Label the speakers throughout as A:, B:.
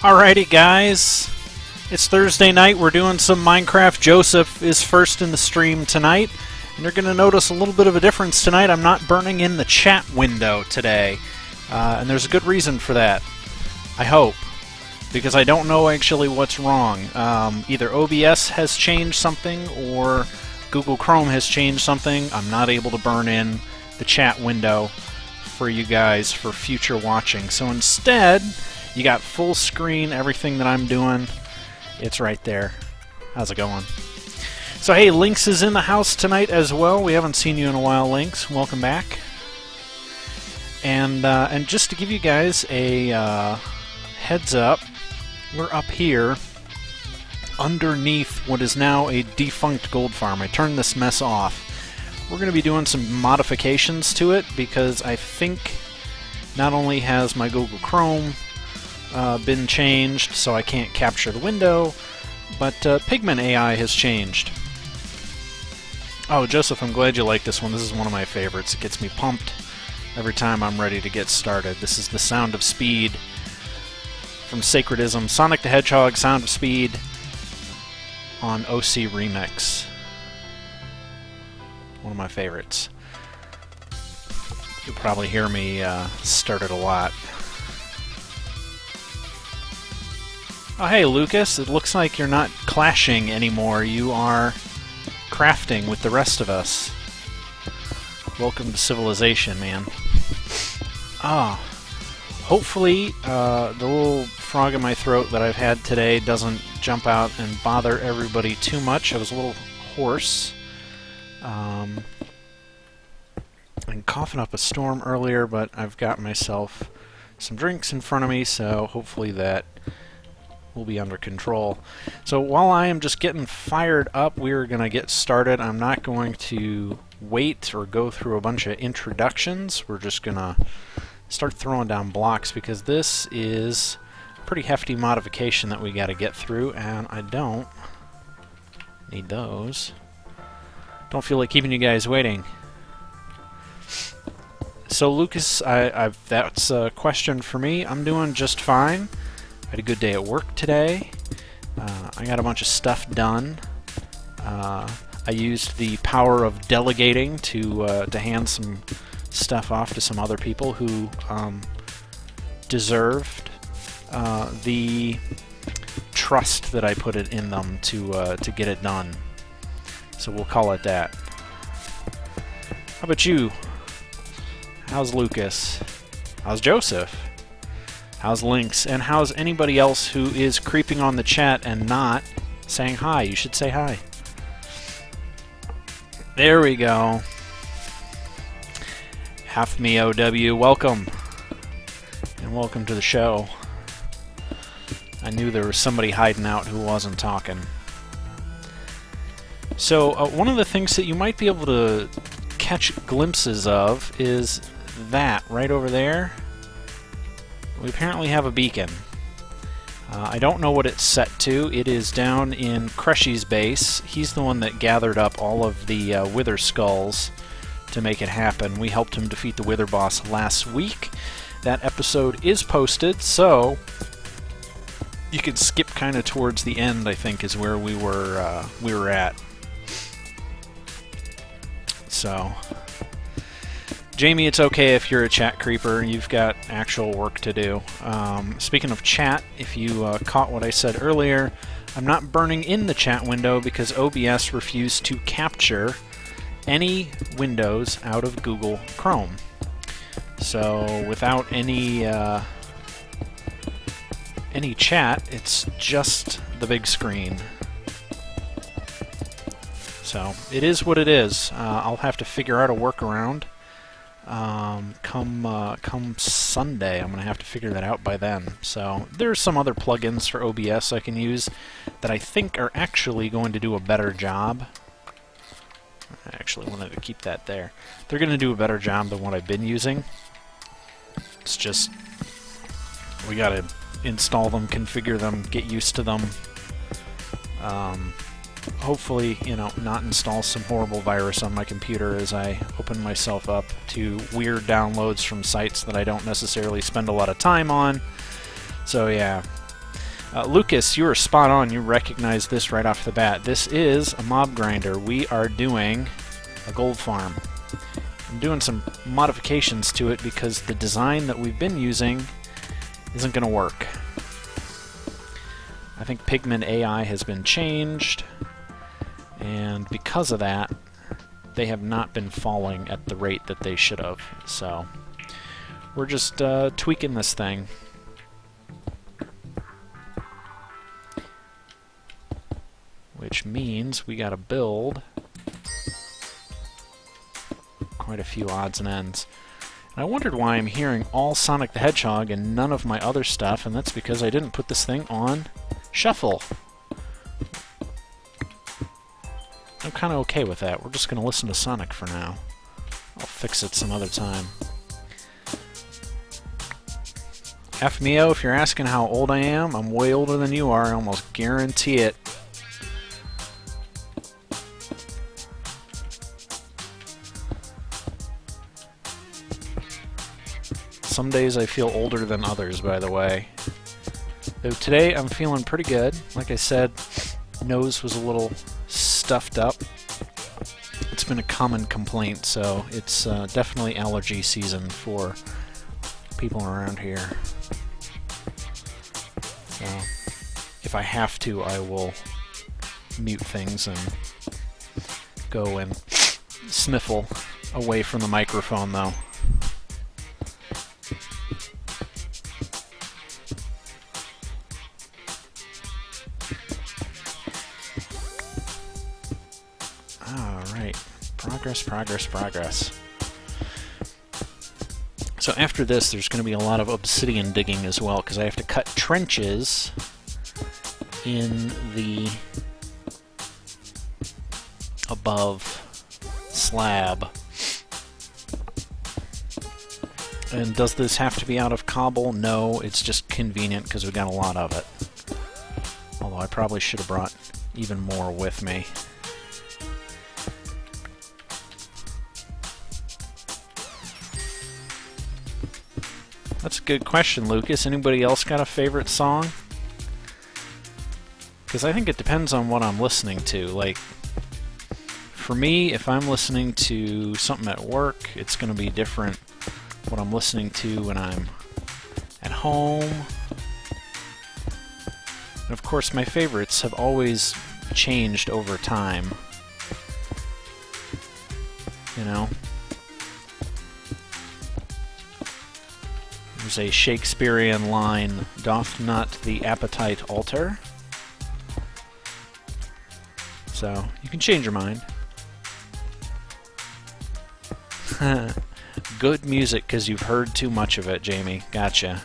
A: Alrighty guys, it's Thursday night, we're doing some Minecraft. Joseph is first in the stream tonight, and you're going to notice a little bit of a difference tonight. I'm not burning in the chat window today, and there's a good reason for that, I hope, because I don't know actually what's wrong. Either OBS has changed something, or Google Chrome has changed something. I'm not able to burn in the chat window for you guys for future watching, so instead you got full screen, everything that I'm doing. It's right there. How's it going? So hey, Lynx is in the house tonight as well. We haven't seen you in a while, Lynx. Welcome back. And just to give you guys a heads up, we're up here underneath what is now a defunct gold farm. I turned this mess off. We're going to be doing some modifications to it because I think not only has my Google Chrome been changed, so I can't capture the window, but Pigment AI has changed. Oh, Joseph, I'm glad you like this one. This is one of my favorites. It gets me pumped every time I'm ready to get started. This is the Sound of Speed from Sacredism. Sonic the Hedgehog, Sound of Speed on OC Remix. One of my favorites. You'll probably hear me start it a lot. Oh hey Lucas, it looks like you're not clashing anymore, you are crafting with the rest of us. Welcome to civilization, man. Hopefully the little frog in my throat that I've had today doesn't jump out and bother everybody too much. I was a little hoarse. I'm coughing up a storm earlier, but I've got myself some drinks in front of me, so hopefully that will be under control. So while I am just getting fired up, we're going to get started. I'm not going to wait or go through a bunch of introductions. We're just going to start throwing down blocks because this is a pretty hefty modification that we got to get through, and I don't need those. Don't feel like keeping you guys waiting. So Lucas, that's a question for me. I'm doing just fine. I had a good day at work today. I got a bunch of stuff done. I used the power of delegating to hand some stuff off to some other people who deserved the trust that I put it in them to get it done. So we'll call it that. How about you? How's Lucas? How's Joseph? How's Lynx? And how's anybody else who is creeping on the chat and not saying hi? You should say hi. There we go. Half me OW, welcome. And welcome to the show. I knew there was somebody hiding out who wasn't talking. So one of the things that you might be able to catch glimpses of is that right over there. We apparently have a beacon. I don't know what it's set to. It is down in Crushy's base. He's the one that gathered up all of the Wither skulls to make it happen. We helped him defeat the Wither boss last week. That episode is posted, so you can skip kind of towards the end, I think, is where we were at. So Jamie, it's okay if you're a chat creeper. You've got actual work to do. Speaking of chat, if you caught what I said earlier, I'm not burning in the chat window because OBS refused to capture any windows out of Google Chrome. So without any chat, it's just the big screen. So it is what it is. I'll have to figure out a workaround. Come Sunday, I'm going to have to figure that out by then. So there's some other plugins for OBS I can use that I think are actually going to do a better job. I actually wanted to keep that there. They're going to do a better job than what I've been using. It's just, we got to install them, configure them, get used to them. Hopefully, you know, not install some horrible virus on my computer as I open myself up to weird downloads from sites that I don't necessarily spend a lot of time on. So yeah, Lucas, you were spot on. You recognized this right off the bat. This is a mob grinder. We are doing a gold farm. I'm doing some modifications to it because the design that we've been using isn't going to work. I think Pigment AI has been changed, and because of that, they have not been falling at the rate that they should have. So we're just tweaking this thing. Which means we gotta build quite a few odds and ends. And I wondered why I'm hearing all Sonic the Hedgehog and none of my other stuff, and that's because I didn't put this thing on shuffle. I'm kind of okay with that. We're just going to listen to Sonic for now. I'll fix it some other time. FMEO, if you're asking how old I am, I'm way older than you are. I almost guarantee it. Some days I feel older than others, by the way. Though today I'm feeling pretty good. Like I said, nose was a little stuffed up. It's been a common complaint, so it's definitely allergy season for people around here. So if I have to, I will mute things and go and sniffle away from the microphone, though. Alright, progress. So after this, there's going to be a lot of obsidian digging as well, because I have to cut trenches in the above slab. And does this have to be out of cobble? No, it's just convenient because we got a lot of it. Although I probably should have brought even more with me. That's a good question, Lucas. Anybody else got a favorite song? Because I think it depends on what I'm listening to. Like, for me, if I'm listening to something at work, it's going to be different what I'm listening to when I'm at home. And of course, my favorites have always changed over time. You know? There's a Shakespearean line, "Doth not the appetite alter?" So, you can change your mind. Good music because you've heard too much of it, Jamie. Gotcha.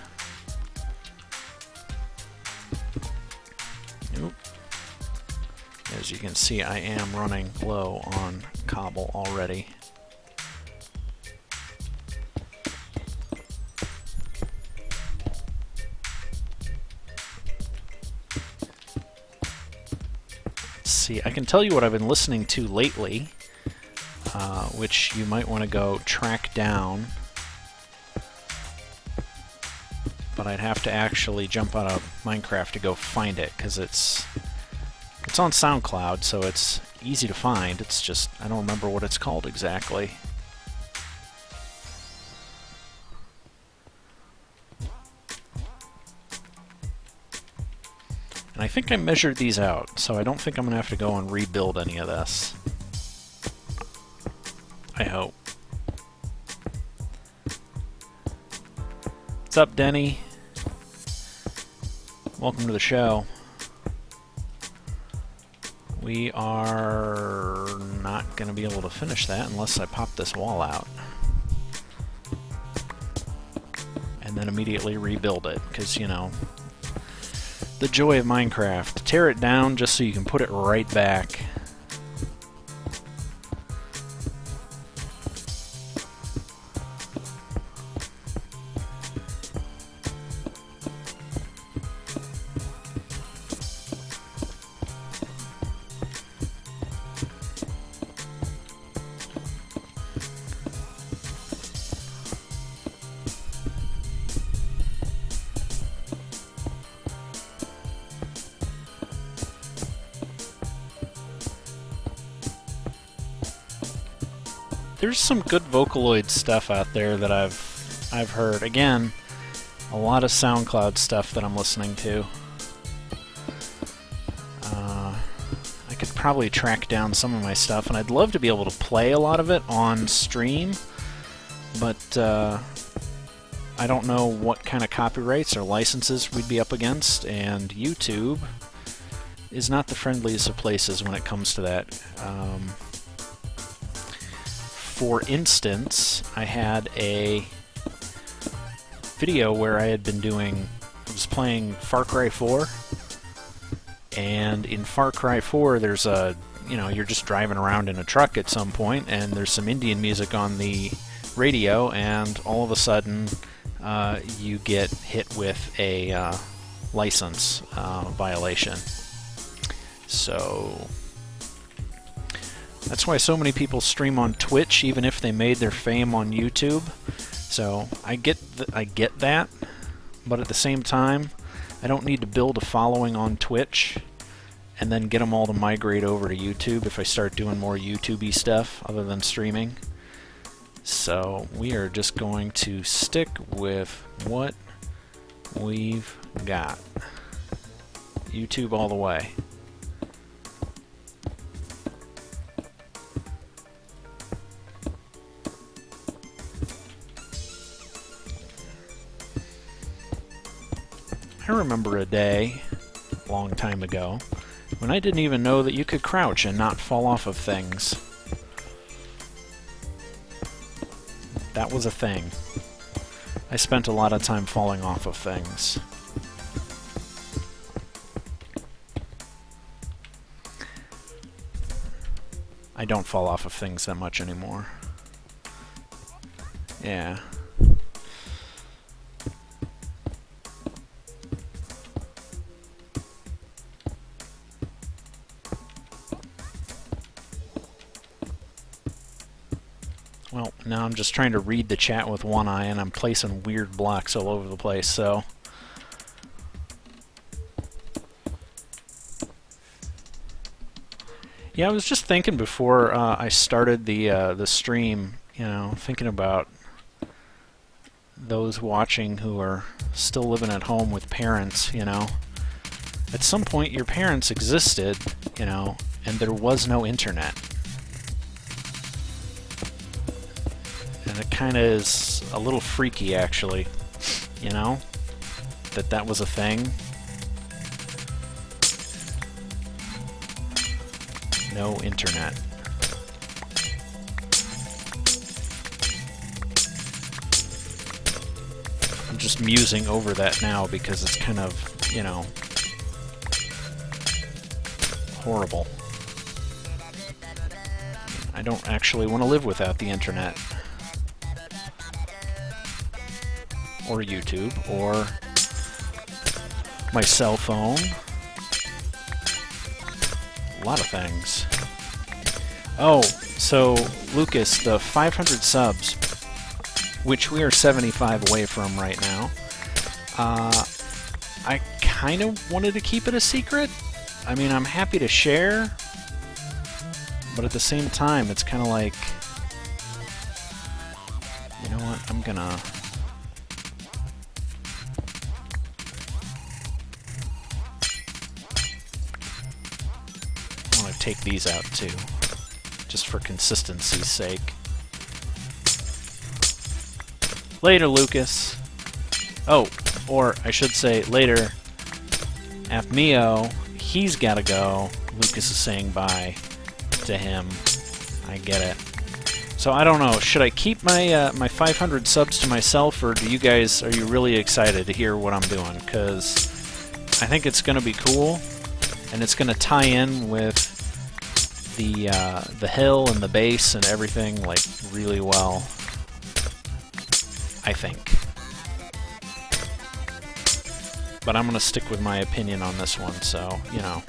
A: Nope. As you can see, I am running low on cobble already. See, I can tell you what I've been listening to lately, which you might want to go track down, but I'd have to actually jump out of Minecraft to go find it, because it's on SoundCloud, so it's easy to find. It's just, I don't remember what it's called exactly. And I think I measured these out, so I don't think I'm going to have to go and rebuild any of this. I hope. What's up, Denny? Welcome to the show. We are not going to be able to finish that unless I pop this wall out. And then immediately rebuild it, because, you know, the joy of Minecraft. Tear it down just so you can put it right back. there's some good Vocaloid stuff out there that I've heard. Again, a lot of SoundCloud stuff that I'm listening to. I could probably track down some of my stuff, and I'd love to be able to play a lot of it on stream, but I don't know what kind of copyrights or licenses we'd be up against, and YouTube is not the friendliest of places when it comes to that. For instance, I had a video where I was playing Far Cry 4, and in Far Cry 4 there's you're just driving around in a truck at some point, and there's some Indian music on the radio, and all of a sudden you get hit with a license violation. So that's why so many people stream on Twitch, even if they made their fame on YouTube. So I get that, but at the same time, I don't need to build a following on Twitch and then get them all to migrate over to YouTube if I start doing more YouTube-y stuff other than streaming. So we are just going to stick with what we've got. YouTube all the way. I remember a day, a long time ago, when I didn't even know that you could crouch and not fall off of things. That was a thing. I spent a lot of time falling off of things. I don't fall off of things that much anymore. Yeah. Well, now I'm just trying to read the chat with one eye, and I'm placing weird blocks all over the place, so... Yeah, I was just thinking before I started the stream, thinking about those watching who are still living at home with parents, At some point, your parents existed, and there was no internet. And it kind of is a little freaky, actually, that was a thing. No internet. I'm just musing over that now because it's kind of, horrible. I don't actually want to live without the internet. Or YouTube, or my cell phone. A lot of things. Oh, so Lucas, the 500 subs, which we are 75 away from right now, I kind of wanted to keep it a secret. I mean, I'm happy to share, but at the same time, it's kind of like, you know what, I'm gonna... take these out too, just for consistency's sake. Later, Lucas. Oh, or I should say later, Afmio, he's gotta go. Lucas is saying bye to him. I get it. So I don't know, should I keep my my 500 subs to myself, or are you really excited to hear what I'm doing? Because I think it's gonna be cool, and it's gonna tie in with the hill and the base and everything, like, really well, I think. But I'm gonna stick with my opinion on this one, so, Yeah,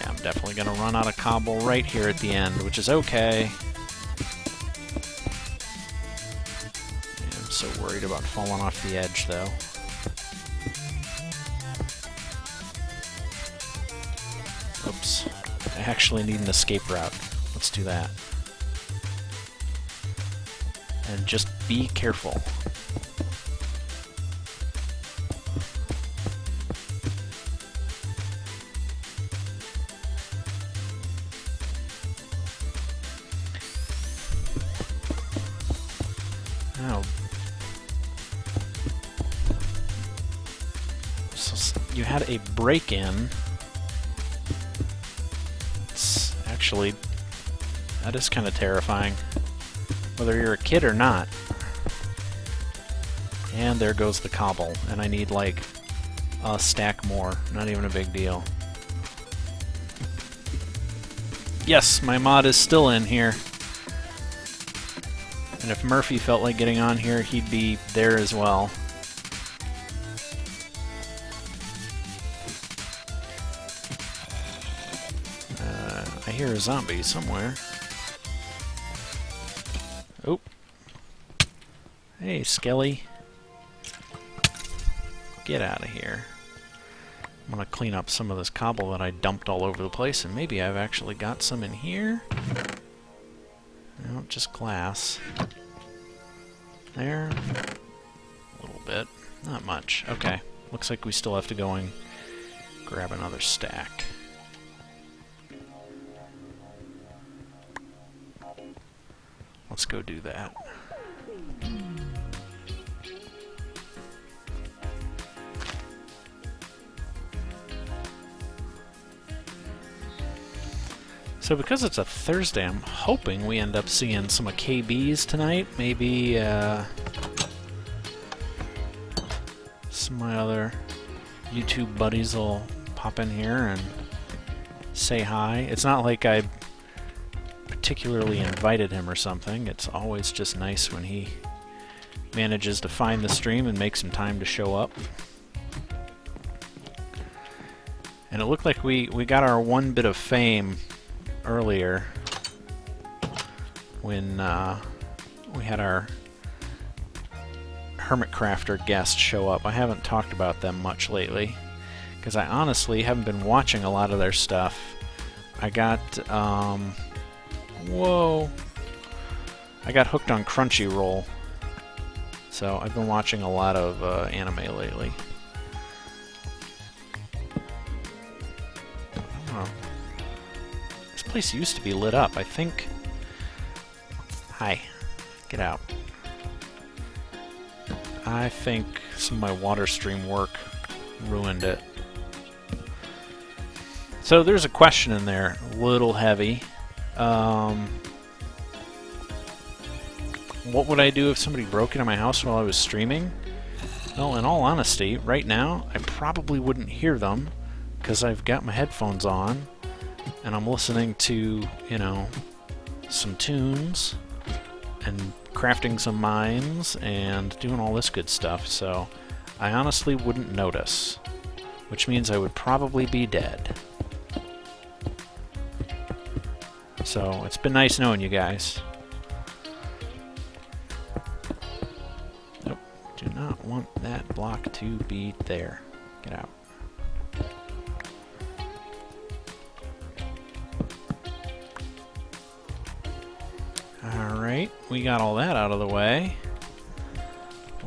A: I'm definitely gonna run out of cobble right here at the end, which is okay. Yeah, I'm so worried about falling off the edge, though. Oops. I actually need an escape route. Let's do that. And just be careful. Oh. So you had a break-in. It's actually, that is kind of terrifying, whether you're a kid or not. And there goes the cobble, and I need like a stack more. Not even a big deal. Yes, my mod is still in here. And if Murphy felt like getting on here, he'd be there as well. I hear a zombie somewhere. Oh. Hey, Skelly. Get out of here. I'm gonna clean up some of this cobble that I dumped all over the place, and maybe I've actually got some in here. No, just glass. There. A little bit. Not much. Okay. Looks like we still have to go and grab another stack. Let's go do that. So because it's a Thursday, I'm hoping we end up seeing some of KB's tonight. Maybe some of my other YouTube buddies will pop in here and say hi. It's not like I particularly invited him or something. It's always just nice when he manages to find the stream and make some time to show up. And it looked like we got our one bit of fame earlier when we had our Hermit Crafter guest show up. I haven't talked about them much lately because I honestly haven't been watching a lot of their stuff. I got whoa, I got hooked on Crunchyroll, so I've been watching a lot of anime lately. Oh. This place used to be lit up, I think. Hi. Get out. I think some of my water stream work ruined it. So there's a question in there, a little heavy. What would I do if somebody broke into my house while I was streaming? Well, in all honesty, right now, I probably wouldn't hear them because I've got my headphones on and I'm listening to, you know, some tunes and crafting some mines and doing all this good stuff, so I honestly wouldn't notice, which means I would probably be dead. So it's been nice knowing you guys. Nope, do not want that block to be there. Get out. Alright, we got all that out of the way.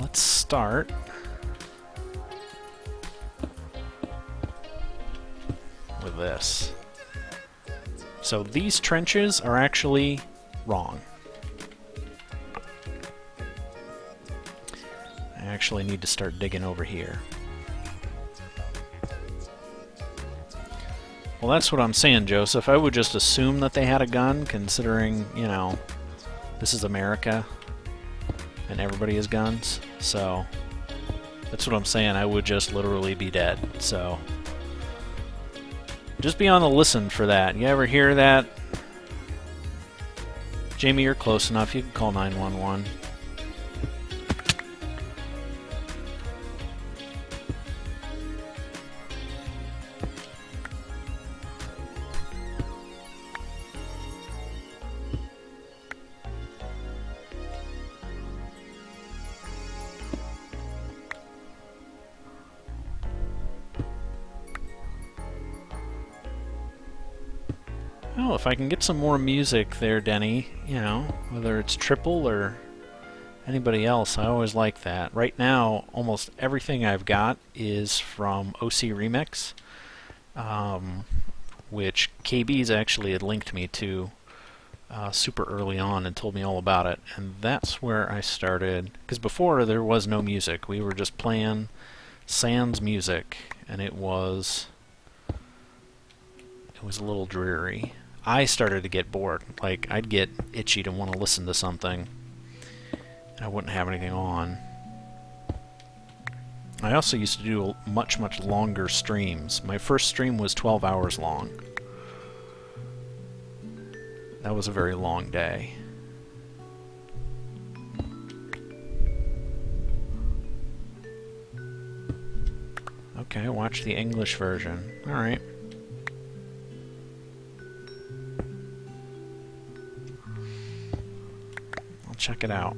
A: Let's start with this. So these trenches are actually wrong. I actually need to start digging over here. Well, that's what I'm saying, Joseph. I would just assume that they had a gun, considering, you know, this is America, and everybody has guns, so that's what I'm saying. I would just literally be dead, so just be on the listen for that. You ever hear that? Jamie, you're close enough. You can call 911. know, if I can get some more music there, Denny, you know, whether it's Triple or anybody else, I always like that. Right now, almost everything I've got is from OC Remix, which KB's actually had linked me to super early on and told me all about it, and that's where I started, because before there was no music. We were just playing sans music, and it was a little dreary. I started to get bored. Like, I'd get itchy to want to listen to something, and I wouldn't have anything on. I also used to do much, much longer streams. My first stream was 12 hours long. That was a very long day. Okay, watch the English version. Alright. I'll check it out.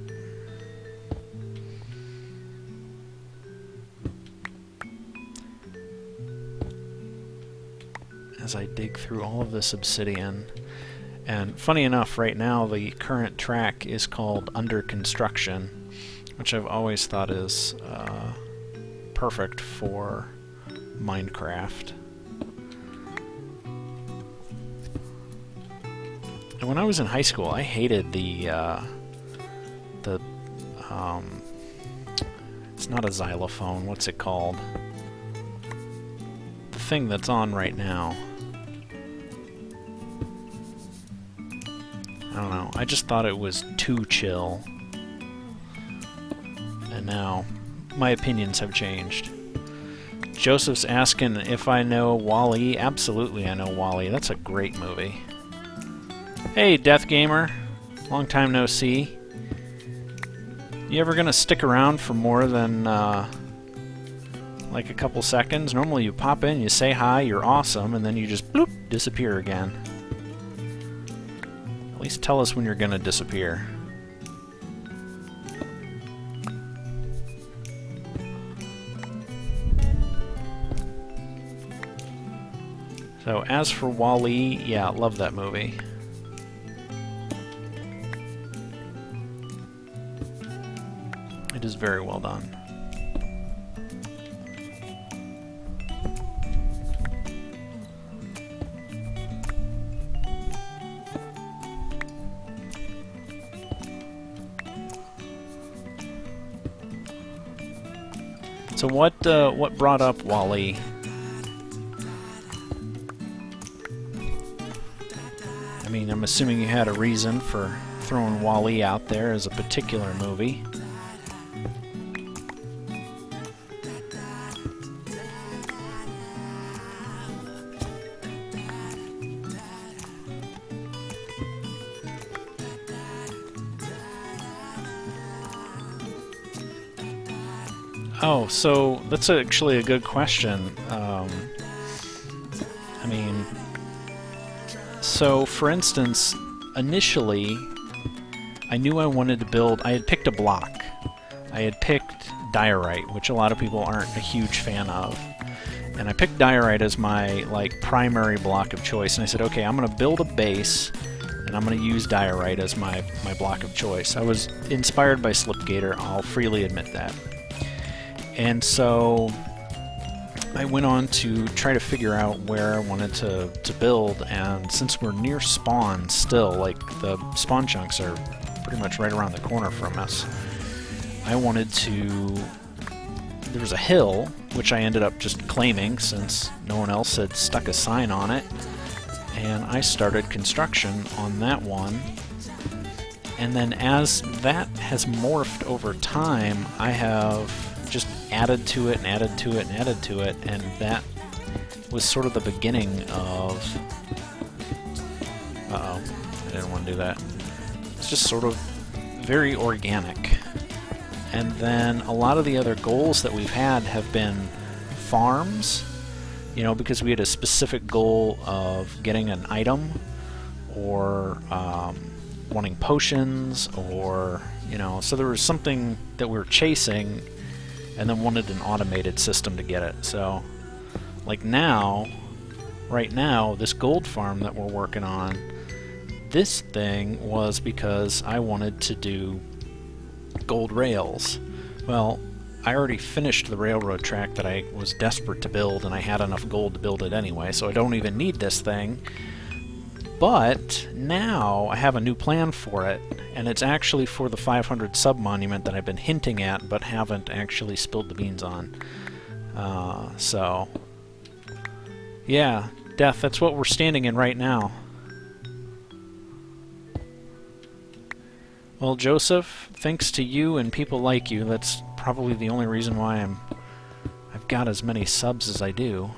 A: As I dig through all of this obsidian. And funny enough, right now the current track is called Under Construction, which I've always thought is perfect for Minecraft. And when I was in high school, I hated it's not a xylophone, what's it called? The thing that's on right now. I don't know, I just thought it was too chill. And now, my opinions have changed. Joseph's asking if I know Wall-E. Absolutely I know Wall-E. That's a great movie. Hey, Death Gamer. Long time no see. You ever gonna stick around for more than, like a couple seconds? Normally you pop in, you say hi, you're awesome, and then you just, bloop, disappear again. At least tell us when you're gonna disappear. So, as for Wall-E, yeah, love that movie. It is very well done. So what brought up Wall-E? I mean, I'm assuming you had a reason for throwing Wall-E out there as a particular movie. Oh, so that's actually a good question. I mean, so for instance, initially, I knew I wanted to build, I had picked a block. I had picked diorite, which a lot of people aren't a huge fan of. And I picked diorite as my, like, primary block of choice. And I said, okay, I'm going to build a base, and I'm going to use diorite as my block of choice. I was inspired by Slipgator, I'll freely admit that. And so I went on to try to figure out where I wanted to build, and since we're near spawn still, like the spawn chunks are pretty much right around the corner from us, I wanted to... There was a hill, which I ended up just claiming since no one else had stuck a sign on it, and I started construction on that one. And then as that has morphed over time, I have just added to it and added to it and added to it, and that was sort of the beginning of... Uh-oh, I didn't want to do that. It's just sort of very organic. And then a lot of the other goals that we've had have been farms, you know, because we had a specific goal of getting an item, or wanting potions, or, you know, so there was something that we were chasing, and then wanted an automated system to get it. So, like now, right now, this gold farm that we're working on, this thing was because I wanted to do gold rails. Well, I already finished the railroad track that I was desperate to build, and I had enough gold to build it anyway, so I don't even need this thing. But now I have a new plan for it, and it's actually for the 500 sub monument that I've been hinting at but haven't actually spilled the beans on. So yeah, Death, that's what we're standing in right now. Well, Joseph, thanks to you and people like you, that's probably the only reason why I've got as many subs as I do.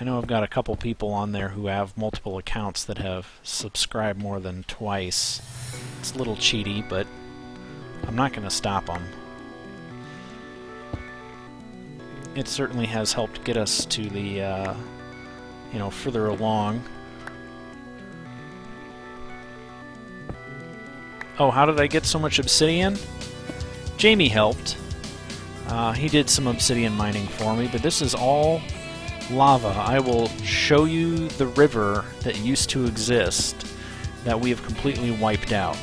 A: I know I've got a couple people on there who have multiple accounts that have subscribed more than twice. It's a little cheaty, but I'm not going to stop them. It certainly has helped get us to the, you know, further along. Oh, how did I get so much obsidian? Jamie helped. He did some obsidian mining for me, but this is all lava. I will show you the river that used to exist that we have completely wiped out.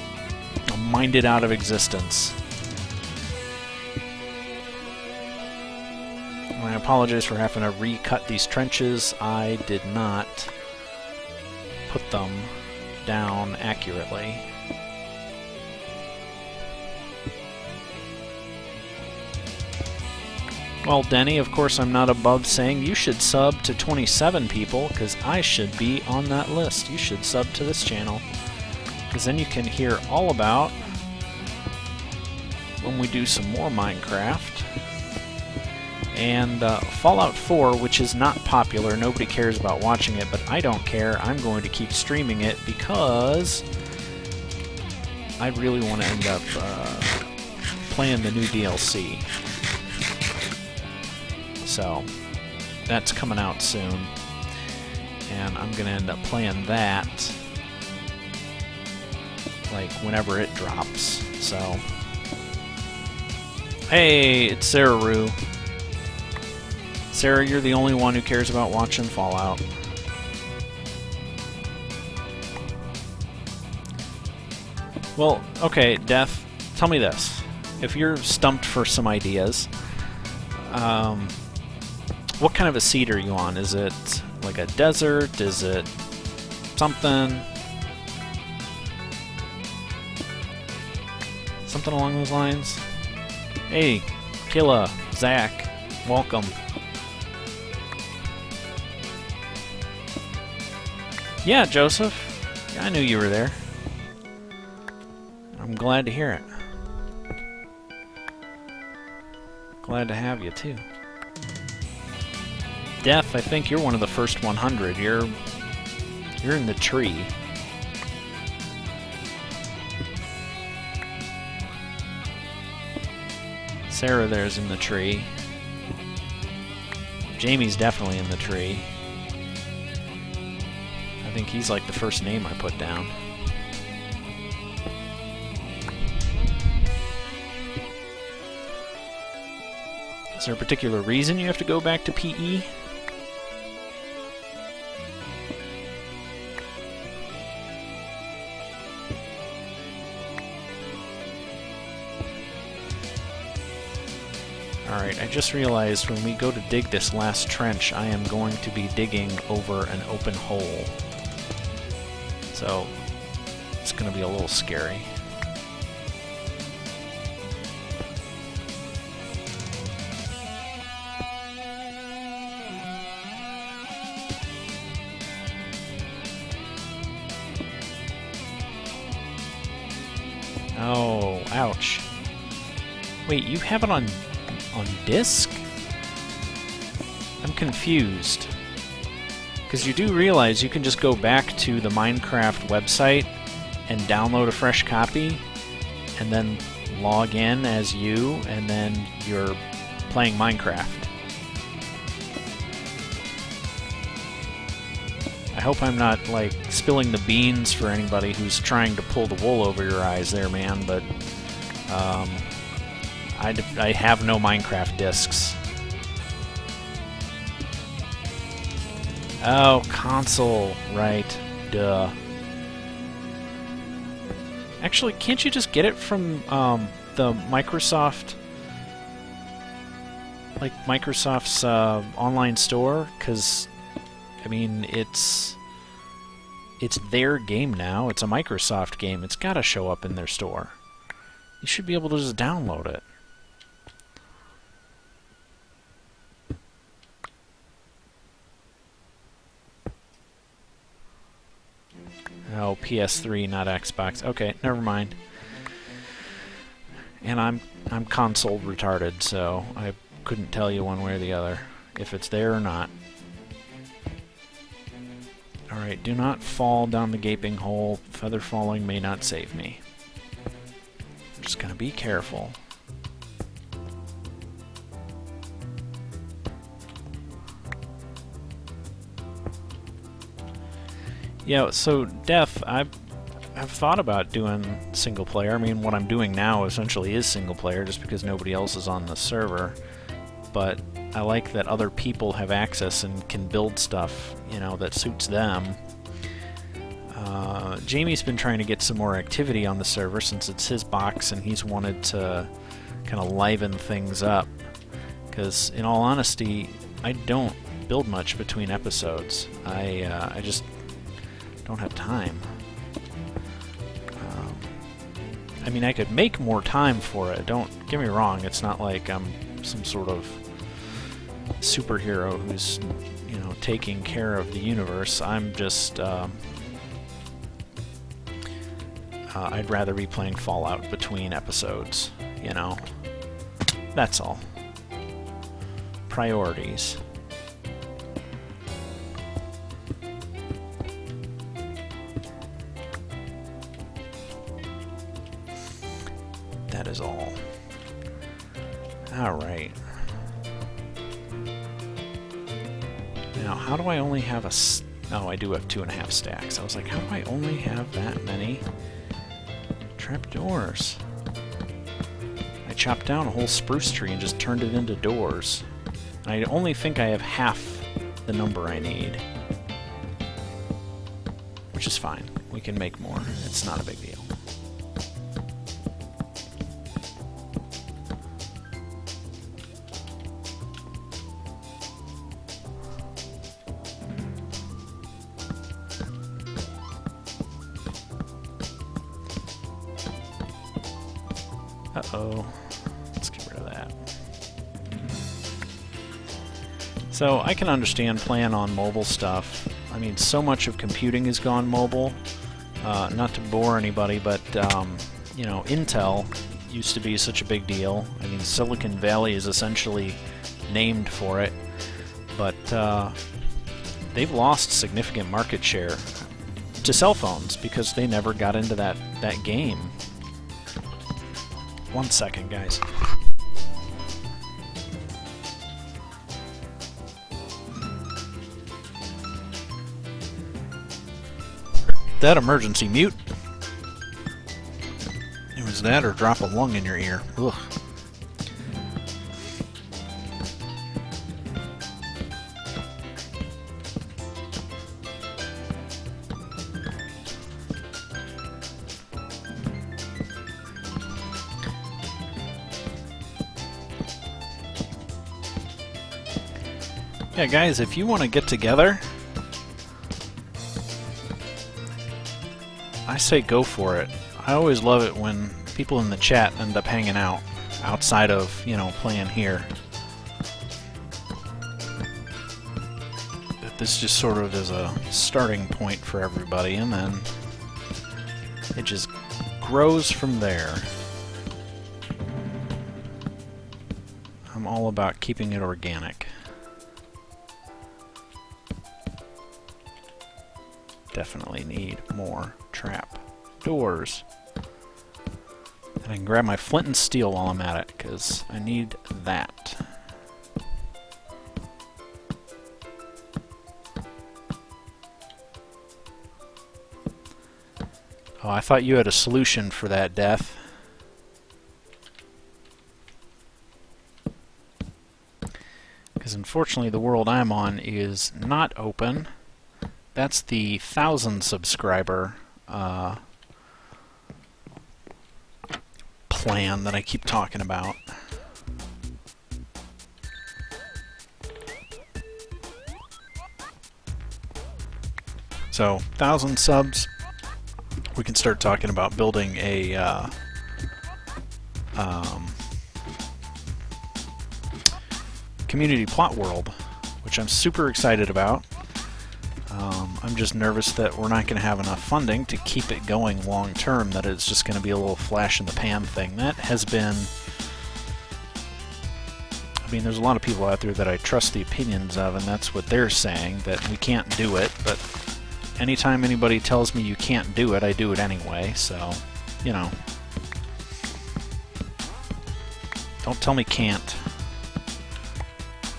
A: Mined it out of existence. I apologize for having to recut these trenches. I did not put them down accurately. Well, Denny, of course I'm not above saying you should sub to 27 people, because I should be on that list. You should sub to this channel, because then you can hear all about when we do some more Minecraft. And Fallout 4, which is not popular, nobody cares about watching it, but I don't care. I'm going to keep streaming it because I really want to end up playing the new DLC. So that's coming out soon, and I'm gonna end up playing that like whenever it drops. So hey, it's Sarah Rue. Sarah, you're the only one who cares about watching Fallout. Well, okay, Death, tell me this. If you're stumped for some ideas, what kind of a seed are you on? Is it like a desert? Is it something? Something along those lines? Hey, Killa, Zach, welcome. Yeah, Joseph. Yeah, I knew you were there. I'm glad to hear it. Glad to have you, too. Death, I think you're one of the first 100. You're in the tree. Sarah there's in the tree. Jamie's definitely in the tree. I think he's like the first name I put down. Is there a particular reason you have to go back to PE? Alright, I just realized when we go to dig this last trench, I am going to be digging over an open hole. So, it's going to be a little scary. Oh, ouch. Wait, you have it on disc? I'm confused. Because you do realize you can just go back to the Minecraft website and download a fresh copy and then log in as you, and then you're playing Minecraft. I hope I'm not, like, spilling the beans for anybody who's trying to pull the wool over your eyes there, man, but I have no Minecraft discs. Oh, console. Right. Duh. Actually, can't you just get it from the Microsoft... like Microsoft's online store? Because, I mean, it's their game now. It's a Microsoft game. It's got to show up in their store. You should be able to just download it. Oh, PS3, not Xbox. Okay, never mind. And I'm console retarded, so I couldn't tell you one way or the other if it's there or not. Alright, do not fall down the gaping hole. Feather falling may not save me. I'm just gonna be careful. Yeah, so Death, I've thought about doing single player. I mean, what I'm doing now essentially is single player just because nobody else is on the server. But I like that other people have access and can build stuff, you know, that suits them. Jamie's been trying to get some more activity on the server since it's his box and he's wanted to kind of liven things up. Because, in all honesty, I don't build much between episodes. I just don't have time. I mean, I could make more time for it. Don't get me wrong. It's not like I'm some sort of superhero who's, you know, taking care of the universe. I'm just... I'd rather be playing Fallout between episodes, you know. That's all. Priorities. That is all. Alright. Now, how do I only have a... Oh, I do have 2.5 stacks. I was like, how do I only have that many trapdoors? I chopped down a whole spruce tree and just turned it into doors. I only think I have half the number I need. Which is fine. We can make more. It's not a big deal. Uh-oh. Let's get rid of that. So, I can understand playing on mobile stuff. I mean, so much of computing has gone mobile. Not to bore anybody, but, you know, Intel used to be such a big deal. I mean, Silicon Valley is essentially named for it. But, they've lost significant market share to cell phones because they never got into that game. 1 second, guys. That emergency mute. It was that or drop a lung in your ear. Ugh. Yeah, guys, if you want to get together, I say go for it. I always love it when people in the chat end up hanging out outside of, you know, playing here. This just sort of is a starting point for everybody, and then it just grows from there. I'm all about keeping it organic. Definitely need more trap doors. And I can grab my flint and steel while I'm at it, because I need that. Oh, I thought you had a solution for that, Death. Because unfortunately the world I'm on is not open. That's the 1,000 subscriber plan that I keep talking about. So, 1,000 subs, we can start talking about building a community plot world, which I'm super excited about. I'm just nervous that we're not going to have enough funding to keep it going long term, that it's just going to be a little flash in the pan thing. That has been... I mean, there's a lot of people out there that I trust the opinions of, and that's what they're saying, that we can't do it, but anytime anybody tells me you can't do it, I do it anyway, so, you know. Don't tell me can't.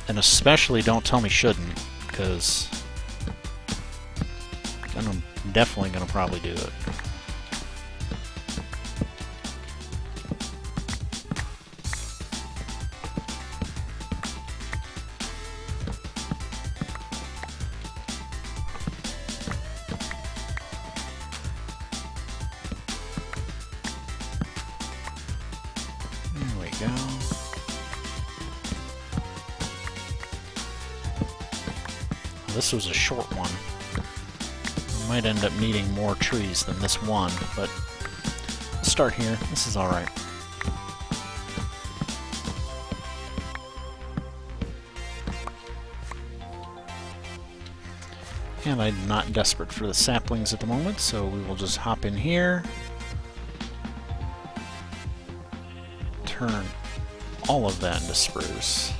A: And especially don't tell me shouldn't, because then I'm definitely going to probably do it. There we go. This was a short one. We might end up needing more trees than this one, but let's start here. This is alright. And I'm not desperate for the saplings at the moment, so we will just hop in here. Turn all of that into spruce.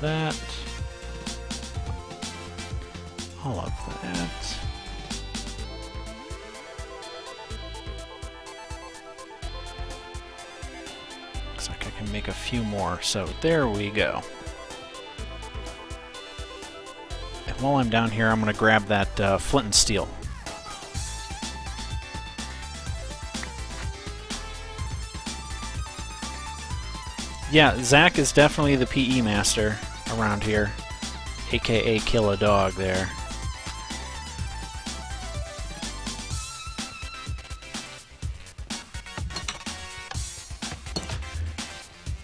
A: That, all of that. Looks like I can make a few more, so there we go. And while I'm down here, I'm going to grab that flint and steel. Yeah, Zach is definitely the PE master around here, aka kill a dog there.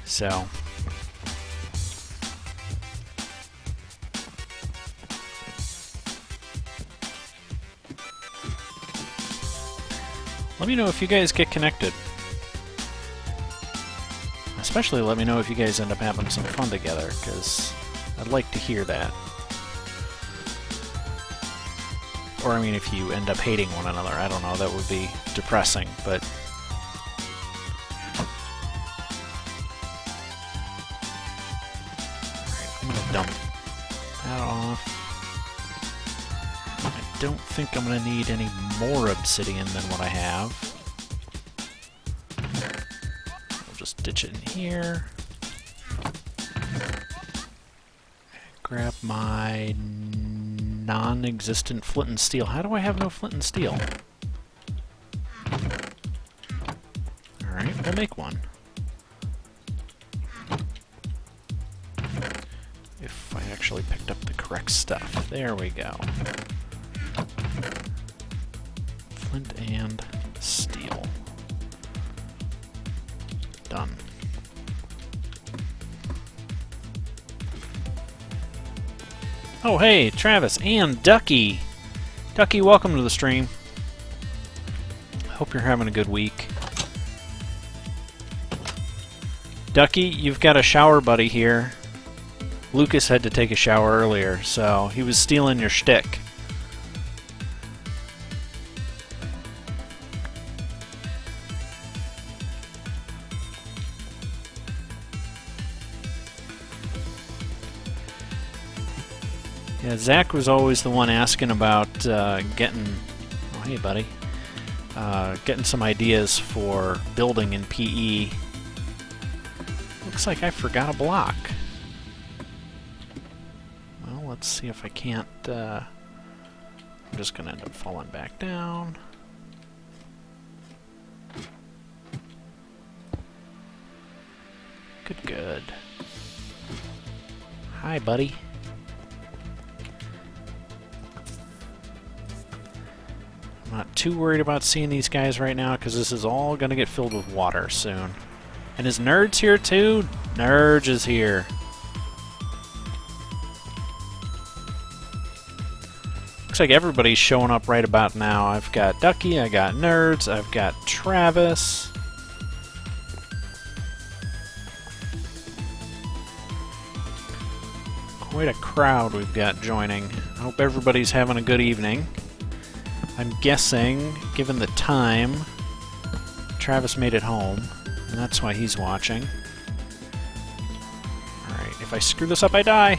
A: So, let me know if you guys get connected. Especially let me know if you guys end up having some fun together, because I'd like to hear that. Or, I mean, if you end up hating one another, I don't know, that would be depressing, but... Alright, I'm gonna dump that off. I don't think I'm gonna need any more obsidian than what I have. Just ditch it in here. Grab my non-existent flint and steel. How do I have no flint and steel? Alright, we'll make one. If I actually picked up the correct stuff. There we go. Flint and steel. Done. Oh hey, Travis and Ducky! Ducky, welcome to the stream. Hope you're having a good week. Ducky, you've got a shower buddy here. Lucas had to take a shower earlier, so he was stealing your shtick. Yeah, Zach was always the one asking about getting... Oh, hey, buddy. Getting some ideas for building in PE. Looks like I forgot a block. Well, let's see if I can't... I'm just going to end up falling back down. Good, good. Hi, buddy. I'm not too worried about seeing these guys right now, because this is all going to get filled with water soon. And is Nerd's here too? Nerd is here. Looks like everybody's showing up right about now. I've got Ducky, I got Nerds, I've got Travis. Quite a crowd we've got joining. I hope everybody's having a good evening. I'm guessing, given the time, Travis made it home, and that's why he's watching. Alright, if I screw this up, I die.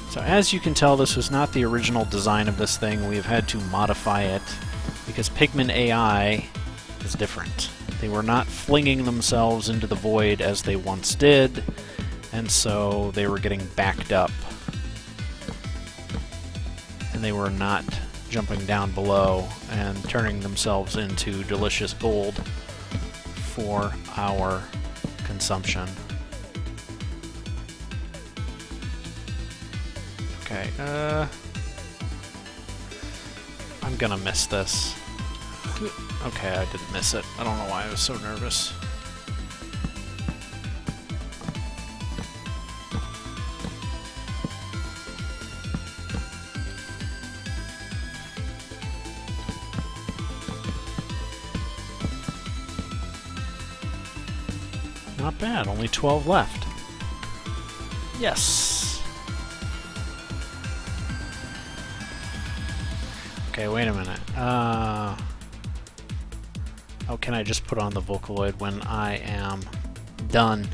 A: So as you can tell, this was not the original design of this thing. We have had to modify it because Pigman AI is different. They were not flinging themselves into the void as they once did, and so they were getting backed up. And they were not jumping down below and turning themselves into delicious gold for our consumption. Okay, I'm gonna miss this. Okay, I didn't miss it. I don't know why I was so nervous. Not bad, only 12 left. Yes! Okay, wait a minute. Oh, can I just put on the Vocaloid when I am done?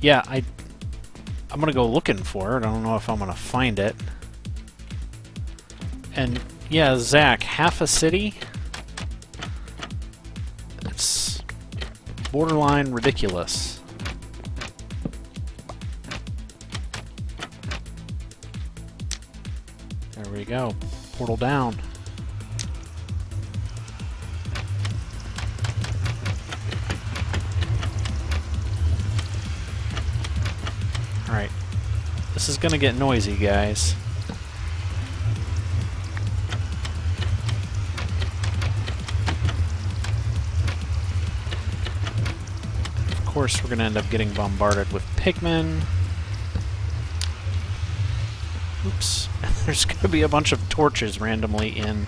A: Yeah, I'm gonna go looking for it. I don't know if I'm gonna find it. And yeah, Zach, half a city? It's borderline ridiculous. There we go. Portal down. Alright. This is gonna get noisy, guys. Of course, we're gonna end up getting bombarded with pigmen. Oops. There's gonna be a bunch of torches randomly in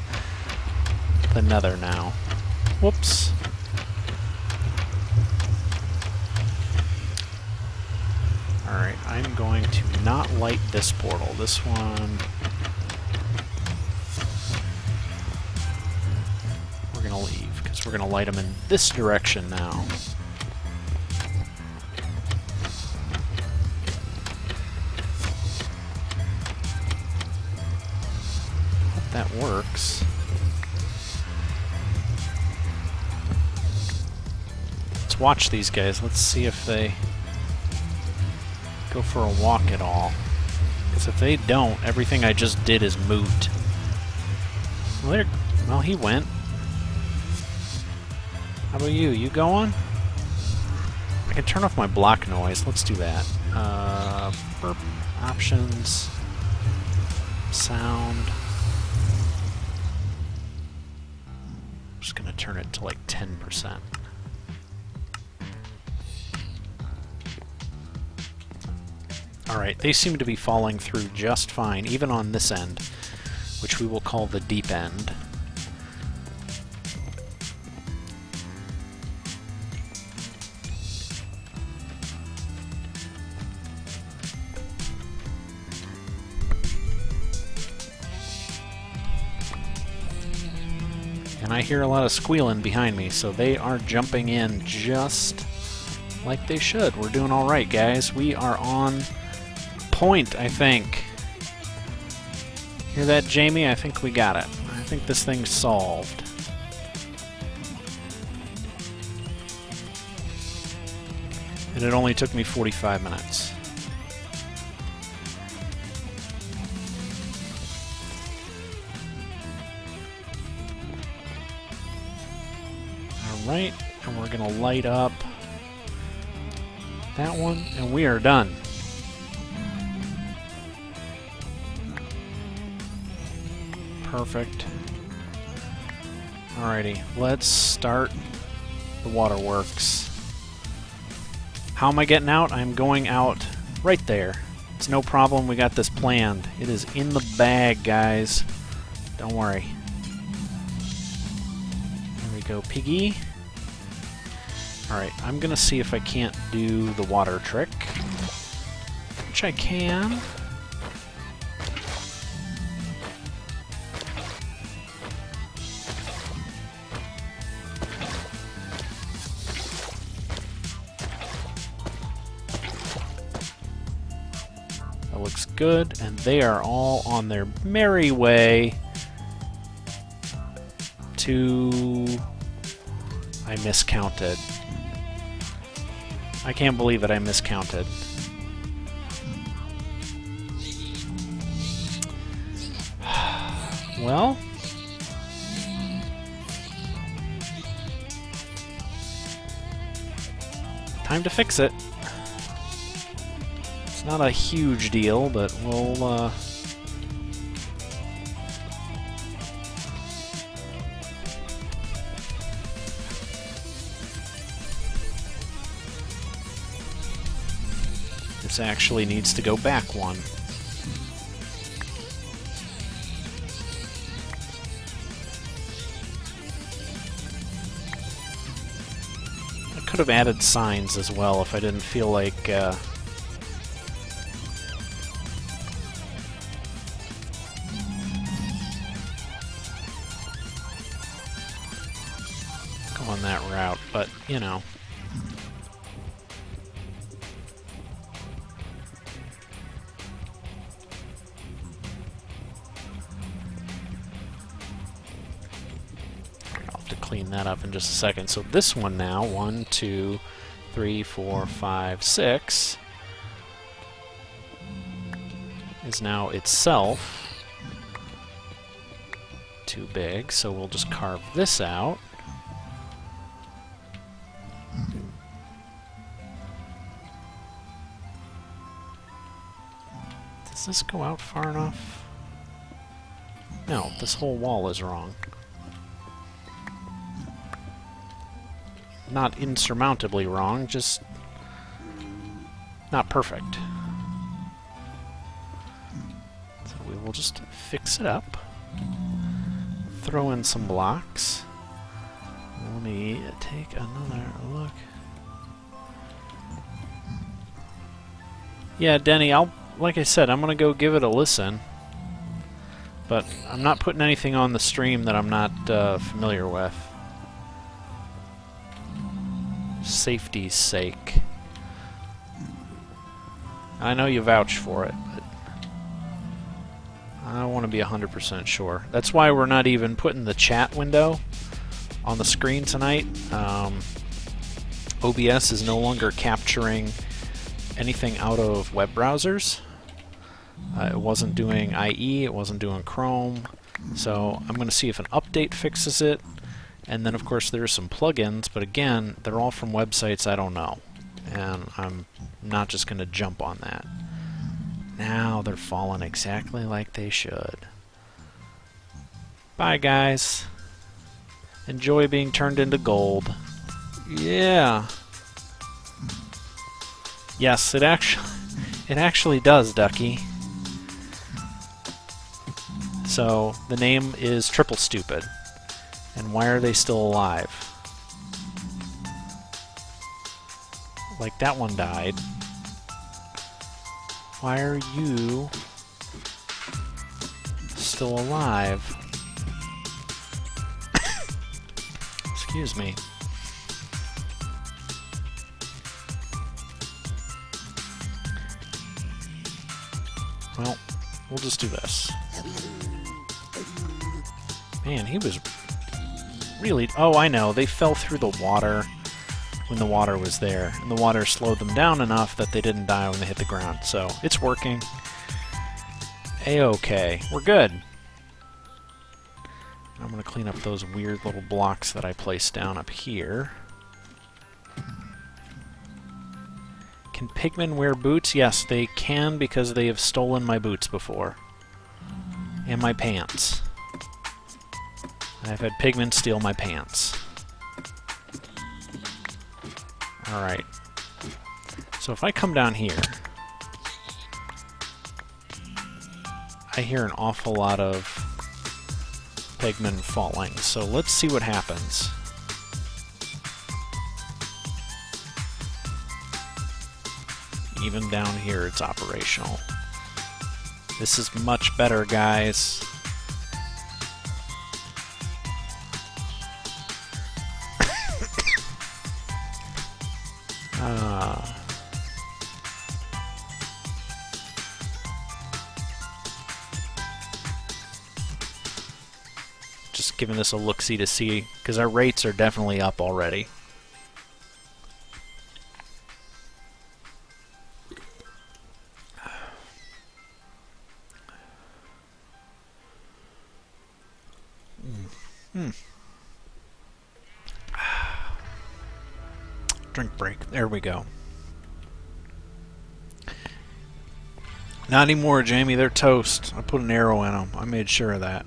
A: the nether now. Whoops. Alright, I'm going to not light this portal. This one... we're gonna leave, because we're gonna light them in this direction now. Hope that works. Let's watch these guys. Let's see if they go for a walk at all. Because if they don't, everything I just did is moot. Well, he went. How about you? You going? I can turn off my block noise. Let's do that. Burp. Options. Sound. I'm just going to turn it to like 10%. Alright, they seem to be falling through just fine, even on this end, which we will call the deep end. And I hear a lot of squealing behind me, so they are jumping in just like they should. We're doing alright, guys. We are on point, I think. Hear that, Jamie? I think we got it. I think this thing's solved. And it only took me 45 minutes. Alright, and we're going to light up that one, and we are done. Perfect. Alrighty, let's start the waterworks. How am I getting out? I'm going out right there. It's no problem, we got this planned. It is in the bag, guys. Don't worry. There we go, piggy. Alright, I'm gonna see if I can't do the water trick. Which I can. That looks good, and they are all on their merry way to... I miscounted. I can't believe it, I miscounted. Well... time to fix it. It's not a huge deal, but we'll, this actually needs to go back one. I could have added signs as well if I didn't feel like, come on that route, but, you know. Clean that up in just a second. So this one now, 1, 2, 3, 4, 5, 6, is now itself too big, so we'll just carve this out. Does this go out far enough? No, this whole wall is wrong. Not insurmountably wrong, just not perfect. So we will just fix it up. Throw in some blocks. Let me take another look. Yeah, Denny, like I said, I'm gonna go give it a listen. But I'm not putting anything on the stream that I'm not familiar with. Safety's sake. I know you vouch for it, but I want to be 100% sure. That's why we're not even putting the chat window on the screen tonight. OBS is no longer capturing anything out of web browsers. It wasn't doing IE, it wasn't doing Chrome, so I'm going to see if an update fixes it. And then, of course, there are some plugins, but again, they're all from websites I don't know. And I'm not just going to jump on that. Now they're falling exactly like they should. Bye, guys. Enjoy being turned into gold. Yeah. Yes, it actually does, Ducky. So, the name is Triple Stupid. And why are they still alive? Like, that one died. Why are you still alive? Excuse me. Well, we'll just do this. Man, he was really... Oh, I know. They fell through the water when the water was there. And the water slowed them down enough that they didn't die when they hit the ground. So, it's working. A-okay. We're good. I'm going to clean up those weird little blocks that I placed down up here. Can pigmen wear boots? Yes, they can, because they have stolen my boots before. And my pants. I've had pigmen steal my pants. Alright. So if I come down here, I hear an awful lot of pigmen falling. So let's see what happens. Even down here, it's operational. This is much better, guys. Just giving this a look-see to see, because our rates are definitely up already. Drink break. There we go. Not anymore, Jamie. They're toast. I put an arrow in them. I made sure of that.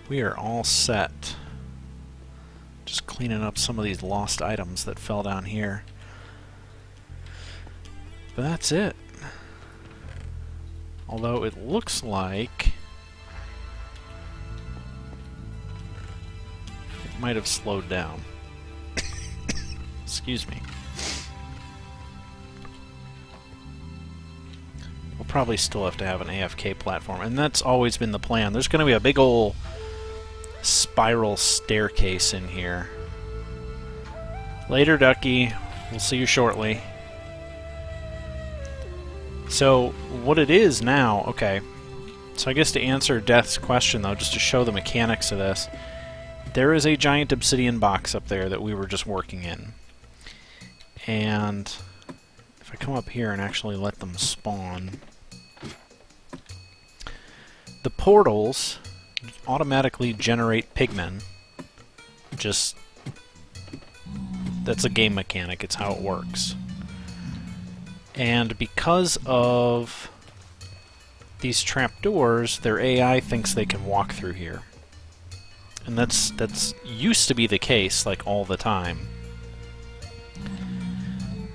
A: We are all set. Just cleaning up some of these lost items that fell down here. But that's it. Although it looks like it might have slowed down. Excuse me. We'll probably still have to have an AFK platform, and that's always been the plan. There's going to be a big ol' spiral staircase in here. Later, Ducky. We'll see you shortly. So, what it is now, okay. So I guess to answer Death's question, though, just to show the mechanics of this, there is a giant obsidian box up there that we were just working in. And if I come up here and actually let them spawn, the portals automatically generate pigmen. Just, that's a game mechanic, it's how it works. And because of these trapdoors, their AI thinks they can walk through here. And that's used to be the case, like, all the time.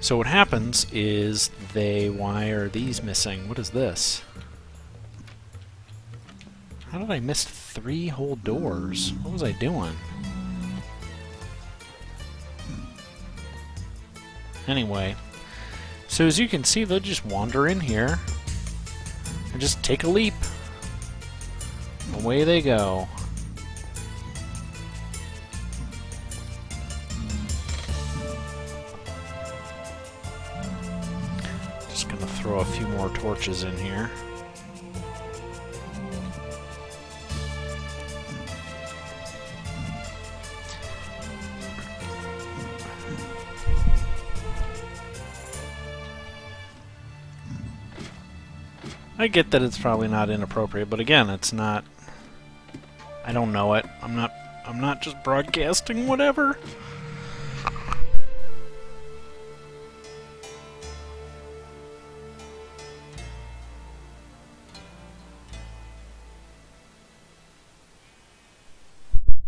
A: So what happens is why are these missing? What is this? How did I miss 3 whole doors? What was I doing? Anyway, so as you can see, they'll just wander in here and just take a leap. Away they go. Just gonna throw a few more torches in here. I get that it's probably not inappropriate, but again, it's not. I don't know it. I'm not just broadcasting whatever.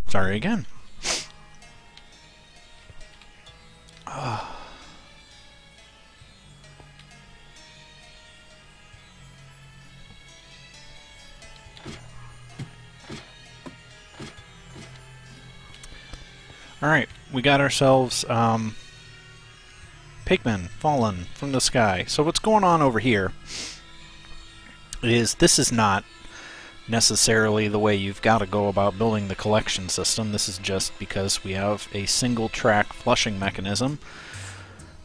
A: Sorry again. Alright, we got ourselves pigmen fallen from the sky. So what's going on over here is this is not necessarily the way you've got to go about building the collection system. This is just because we have a single track flushing mechanism.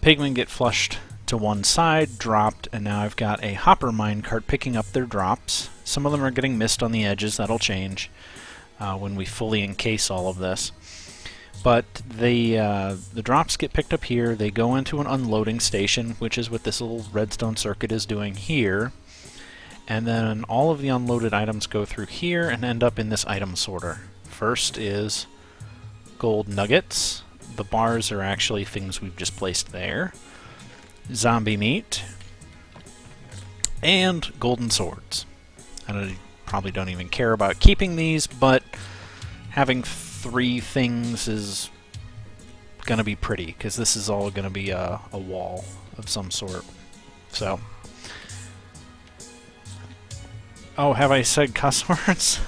A: Pigmen get flushed to one side, dropped, and now I've got a hopper minecart picking up their drops. Some of them are getting missed on the edges. That'll change when we fully encase all of this. But the drops get picked up here. They go into an unloading station, which is what this little redstone circuit is doing here. And then all of the unloaded items go through here and end up in this item sorter. First is gold nuggets. The bars are actually things we've just placed there. Zombie meat. And golden swords. I probably don't even care about keeping these, but having 3 things is going to be pretty, because this is all going to be a wall of some sort. So, oh, have I said cuss words?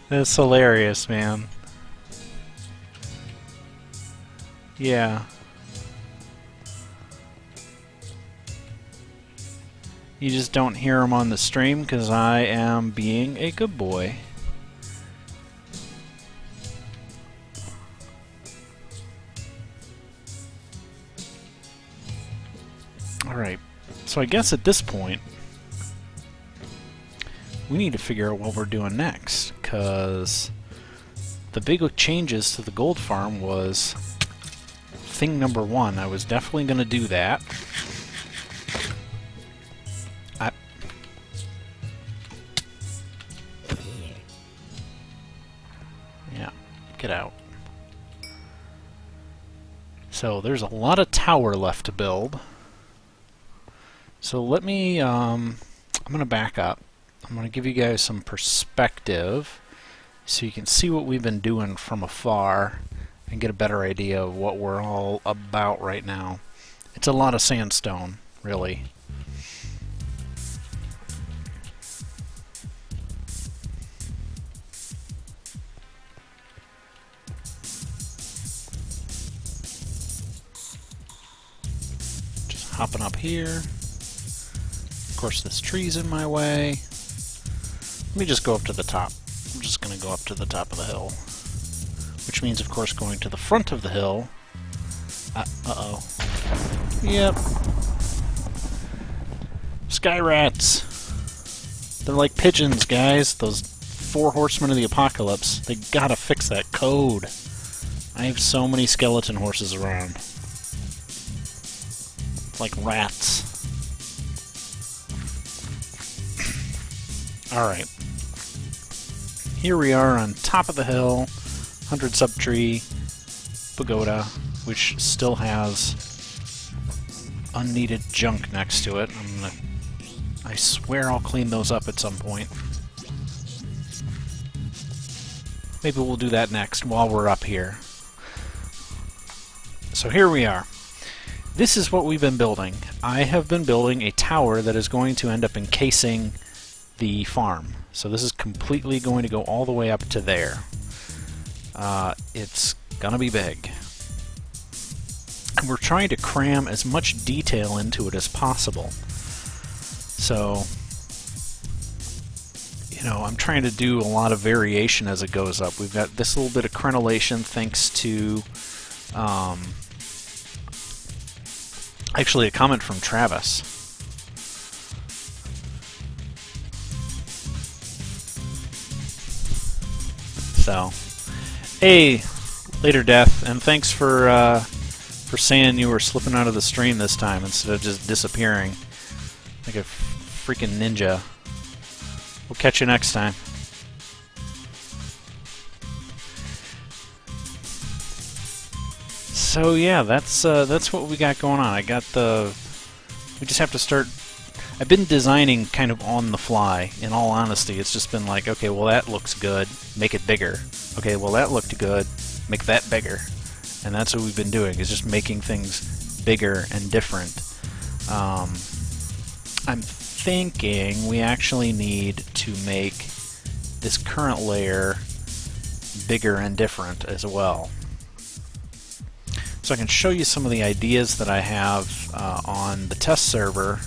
A: That's hilarious, man. Yeah. You just don't hear them on the stream because I am being a good boy. Alright, so I guess at this point we need to figure out what we're doing next, because the big changes to the gold farm was thing number 1. I was definitely going to do that. Yeah, get out. So there's a lot of tower left to build. So let me, I'm going to back up. I'm going to give you guys some perspective so you can see what we've been doing from afar and get a better idea of what we're all about right now. It's a lot of sandstone, really. Just hopping up here. Of course, this tree's in my way. Let me just go up to the top. I'm just going to go up to the top of the hill. Which means, of course, going to the front of the hill. Uh-oh. Yep. Sky rats. They're like pigeons, guys. Those 4 horsemen of the apocalypse. They gotta fix that code. I have so many skeleton horses around. Like rats. Alright. Here we are on top of the hill, 100 subtree pagoda, which still has unneeded junk next to it. I swear I'll clean those up at some point. Maybe we'll do that next while we're up here. So here we are. This is what we've been building. I have been building a tower that is going to end up encasing the farm. So this is completely going to go all the way up to there. It's gonna be big. And we're trying to cram as much detail into it as possible. So, you know, I'm trying to do a lot of variation as it goes up. We've got this little bit of crenellation thanks to actually a comment from Travis. So, hey, Later Death, and thanks for saying you were slipping out of the stream this time instead of just disappearing like a freaking ninja. We'll catch you next time. So yeah, that's what we got going on. We just have to start. I've been designing kind of on the fly, in all honesty. It's just been like, okay, well that looks good, make it bigger. Okay, well that looked good, make that bigger. And that's what we've been doing, is just making things bigger and different. I'm thinking we actually need to make this current layer bigger and different as well. So I can show you some of the ideas that I have on the test server,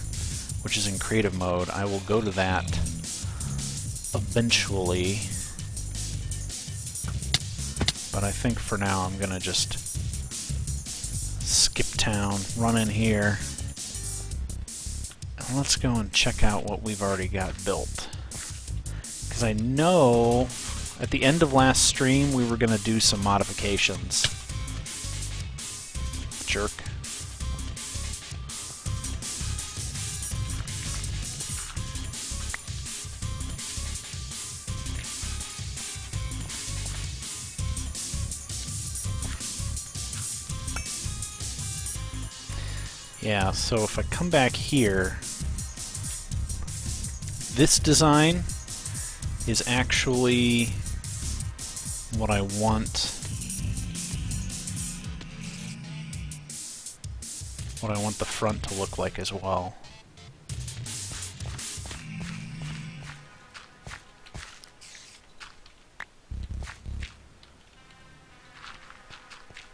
A: which is in creative mode. I will go to that eventually, but I think for now I'm gonna just skip town, run in here, and let's go and check out what we've already got built. Because I know at the end of last stream we were gonna do some modifications. Jerk. Yeah, so if I come back here, this design is actually what I want. What I want the front to look like as well.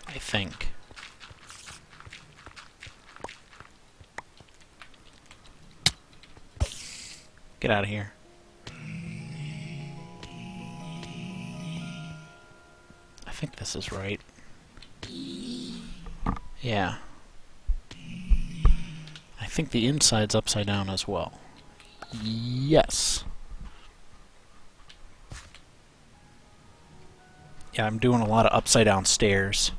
A: I think. Get out of here. I think this is right. Yeah. I think the inside's upside down as well. Yes. Yeah, I'm doing a lot of upside down stairs.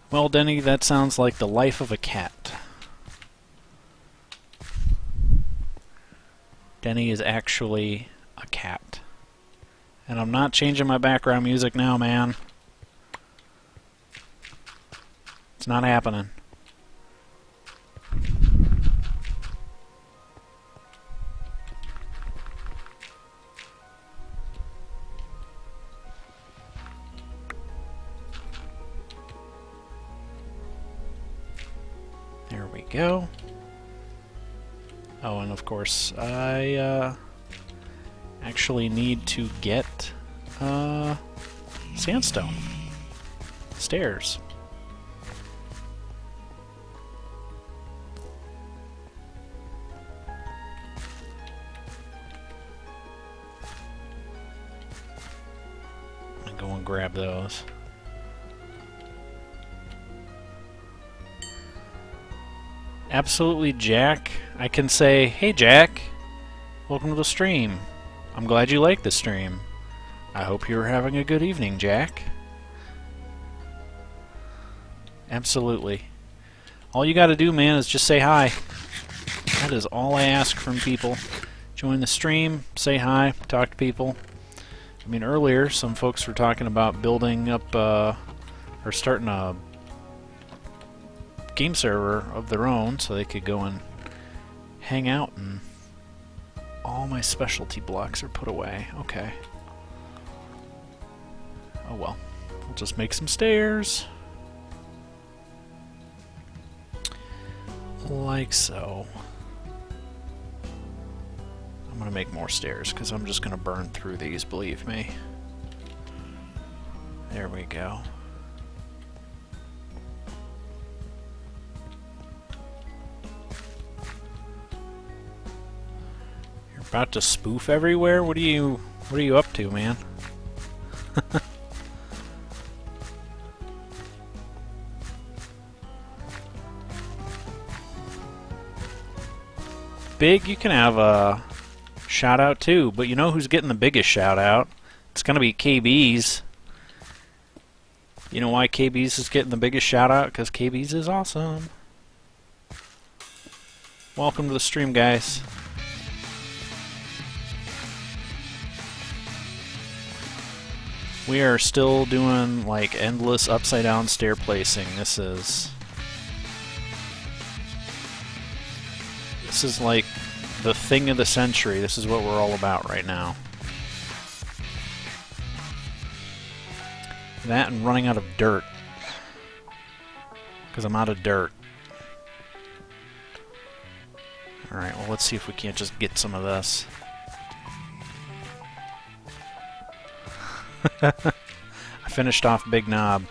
A: Well, Denny, that sounds like the life of a cat. Denny is actually a cat. And I'm not changing my background music now, man. It's not happening. There we go. Oh, and of course, I actually need to get sandstone. Stairs. I'm gonna go and grab those. Absolutely, Jack. I can say, hey Jack, welcome to the stream. I'm glad you like the stream. I hope you're having a good evening, Jack. Absolutely. All you gotta do, man, is just say hi. That is all I ask from people. Join the stream, say hi, talk to people. I mean, earlier, some folks were talking about building up, or starting a game server of their own so they could go and hang out, and all my specialty blocks are put away. Okay. Oh well. We'll just make some stairs. Like so. I'm gonna make more stairs because I'm just gonna burn through these, believe me. There we go. About to spoof everywhere? What are you up to, man? Big, you can have a shout out too, but you know who's getting the biggest shout out? It's gonna be KB's. You know why KB's is getting the biggest shout out? Because KB's is awesome. Welcome to the stream, guys. We are still doing like endless upside down stair placing. This is like the thing of the century. This is what we're all about right now. That and running out of dirt. Because I'm out of dirt. Alright, well let's see if we can't just get some of this. I finished off Big Knob.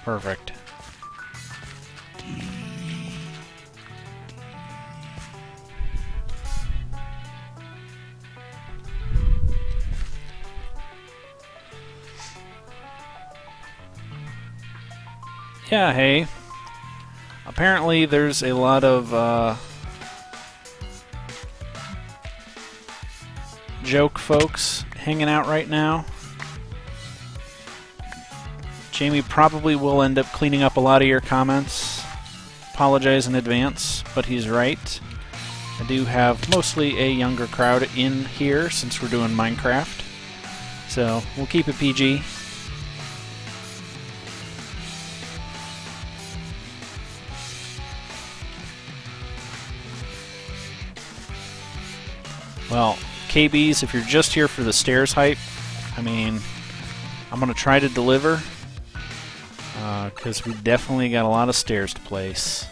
A: Perfect. Yeah, hey. Apparently there's a lot of joke folks hanging out right now. Jamie probably will end up cleaning up a lot of your comments. Apologize in advance, but he's right. I do have mostly a younger crowd in here since we're doing Minecraft. So we'll keep it PG. Well, KBs, if you're just here for the stairs hype, I mean, I'm going to try to deliver, because we definitely got a lot of stairs to place.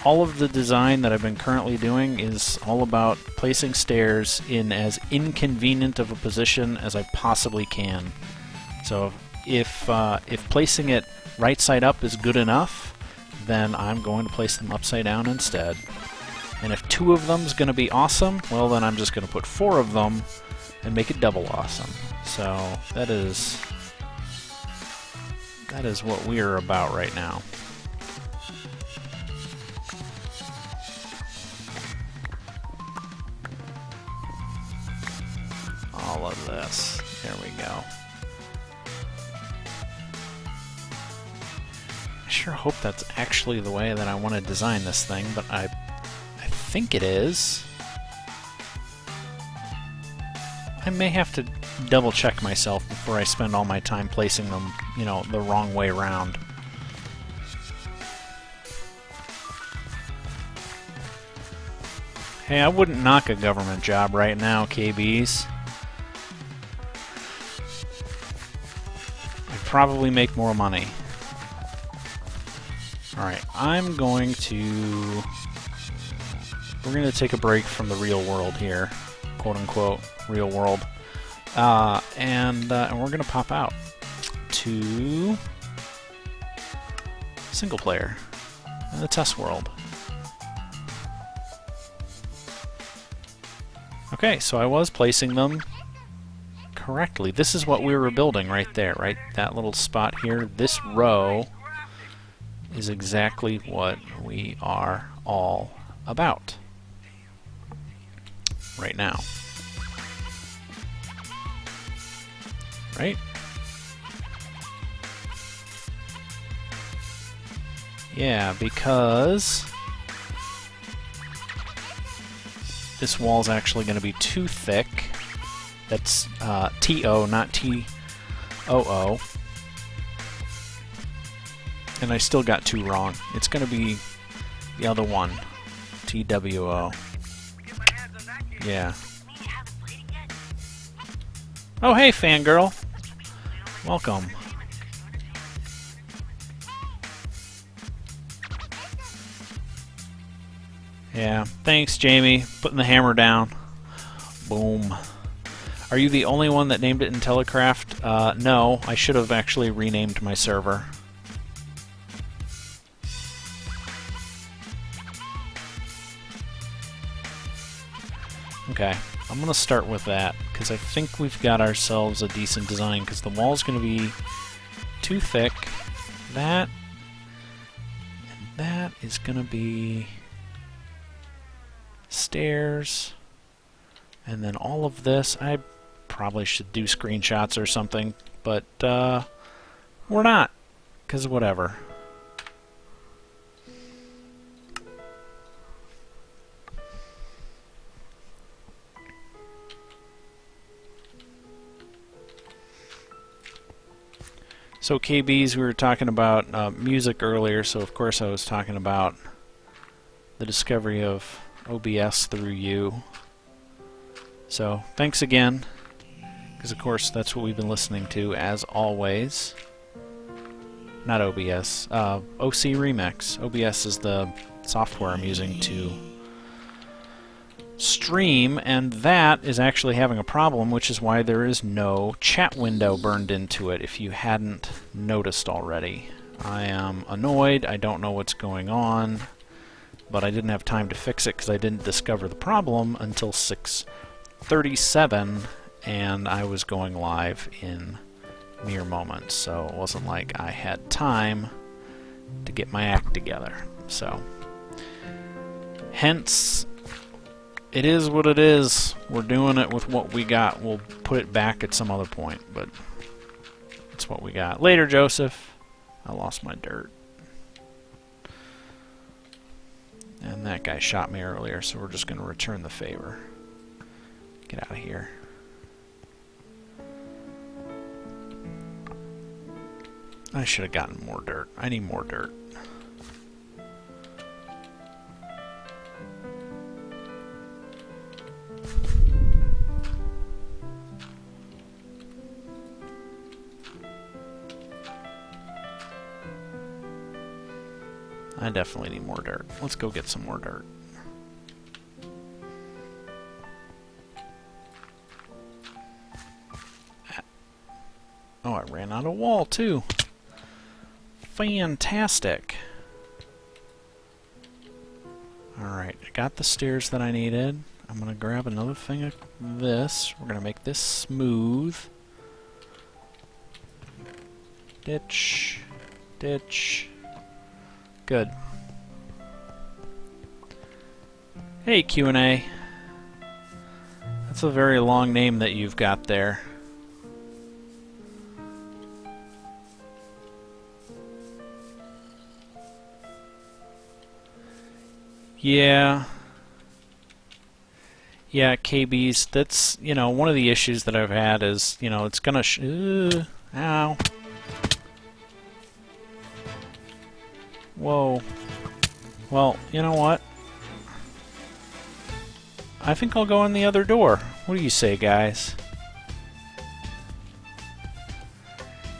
A: All of the design that I've been currently doing is all about placing stairs in as inconvenient of a position as I possibly can. So if placing it right side up is good enough, then I'm going to place them upside down instead. And if 2 of them is going to be awesome, well then I'm just going to put 4 of them and make it double awesome. So that is what we are about right now. All of this. There we go. I sure hope that's actually the way that I want to design this thing, but I think it is. I may have to double check myself before I spend all my time placing them, you know, the wrong way around. Hey, I wouldn't knock a government job right now, KBs. I'd probably make more money. Alright, I'm going to... We're going to take a break from the real world here, quote-unquote, real world, and we're going to pop out to single player in the test world. Okay, so I was placing them correctly. This is what we were building right there, right? That little spot here. This row is exactly what we are all about right now. Right? Yeah, because this wall's actually going to be too thick. That's TO, not TOO. And I still got 2 wrong. It's going to be the other one, TWO. Yeah. Oh, hey, fangirl. Welcome. Yeah, thanks, Jamie. Putting the hammer down. Boom. Are you the only one that named it IntelliCraft? No, I should have actually renamed my server. Okay, I'm going to start with that, because I think we've got ourselves a decent design, because the wall's going to be too thick. That, and that is going to be stairs, and then all of this, I probably should do screenshots or something, but we're not, because whatever. So KBs, we were talking about music earlier, so of course I was talking about the discovery of OBS through you. So thanks again, because of course that's what we've been listening to as always. Not OBS, OC Remix. OBS is the software I'm using to stream, and that is actually having a problem, which is why there is no chat window burned into it, if you hadn't noticed already. I am annoyed, I don't know what's going on, but I didn't have time to fix it because I didn't discover the problem until 6:37, and I was going live in mere moments, so it wasn't like I had time to get my act together. So, hence, it is what it is. We're doing it with what we got. We'll put it back at some other point, but it's what we got. Later, Joseph. I lost my dirt. And that guy shot me earlier, so we're just going to return the favor. Get out of here. I should have gotten more dirt. I need more dirt. I definitely need more dirt. Let's go get some more dirt. Oh, I ran out of wall too. Fantastic. Alright, I got the stairs that I needed. I'm gonna grab another thing of this. We're gonna make this smooth. Ditch. Ditch. Good. Hey, Q&A. That's a very long name that you've got there. Yeah. Yeah, KBs, that's, you know, one of the issues that I've had is, you know, it's gonna ow. Whoa. Well, you know what? I think I'll go in the other door. What do you say, guys?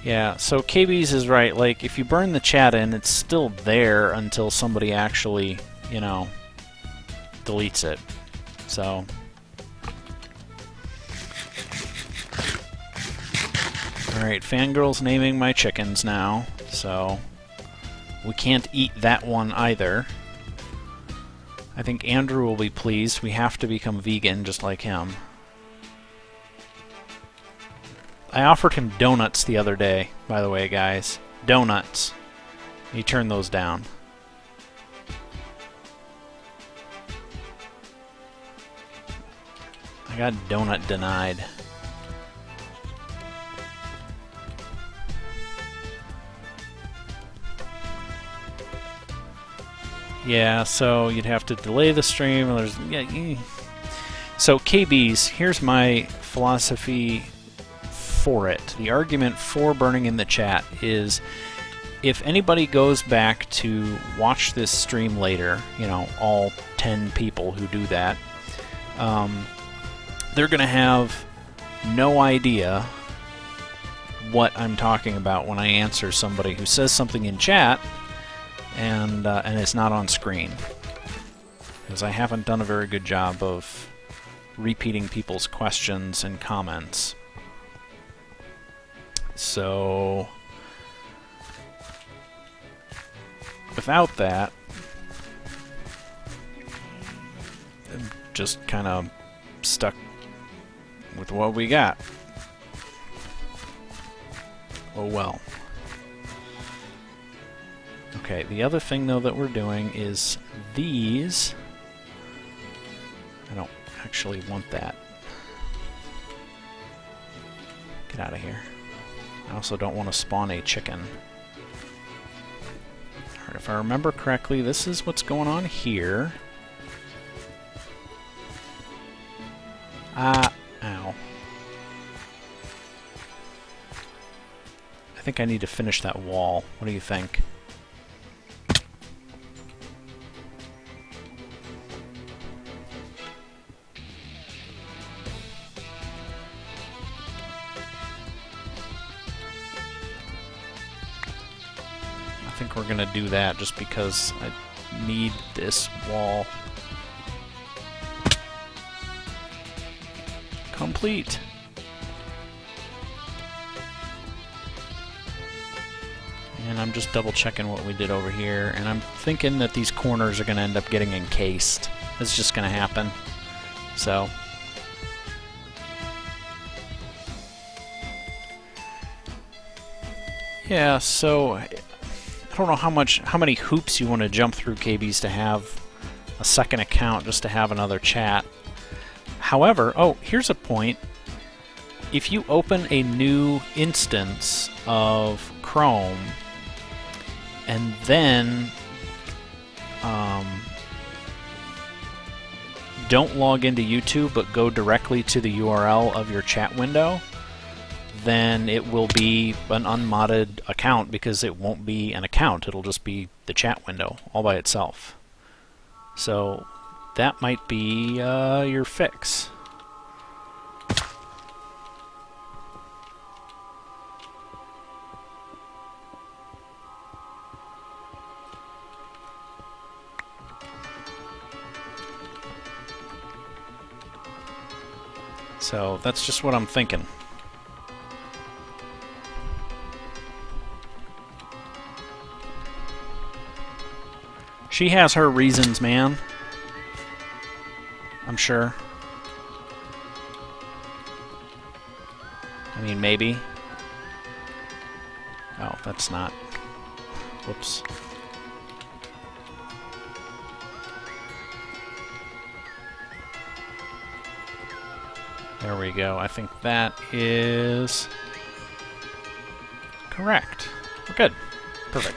A: Yeah, so KBs is right. Like, if you burn the chat in, it's still there until somebody actually, you know, deletes it. So... Alright, Fangirl's naming my chickens now, so... We can't eat that one either. I think Andrew will be pleased. We have to become vegan just like him. I offered him donuts the other day, by the way, guys. Donuts. He turned those down. I got donut denied. Yeah, so you'd have to delay the stream. There's, yeah, so KBs, here's my philosophy for it. The argument for burning in the chat is if anybody goes back to watch this stream later, you know, all 10 people who do that, they're going to have no idea what I'm talking about when I answer somebody who says something in chat and it's not on screen, because I haven't done a very good job of repeating people's questions and comments. So without that, I'm just kind of stuck with what we got. Oh well. Okay, the other thing though that we're doing is these. I don't actually want that. Get out of here. I also don't want to spawn a chicken. Alright, if I remember correctly, this is what's going on here. Ow. I think I need to finish that wall. What do you think? I think we're gonna do that just because I need this wall complete. And I'm just double checking what we did over here, and I'm thinking that these corners are gonna end up getting encased. It's just gonna happen. So yeah, so I don't know how many hoops you want to jump through, KBs, to have a second account just to have another chat. However, oh, here's a point. If you open a new instance of Chrome and then don't log into YouTube but go directly to the URL of your chat window, then it will be an unmodded account because it won't be an account. It'll just be the chat window all by itself. So that might be your fix. So that's just what I'm thinking. She has her reasons, man. I'm sure. I mean, maybe. Oh, that's not. Whoops. There we go. I think that is correct. We're good. Perfect.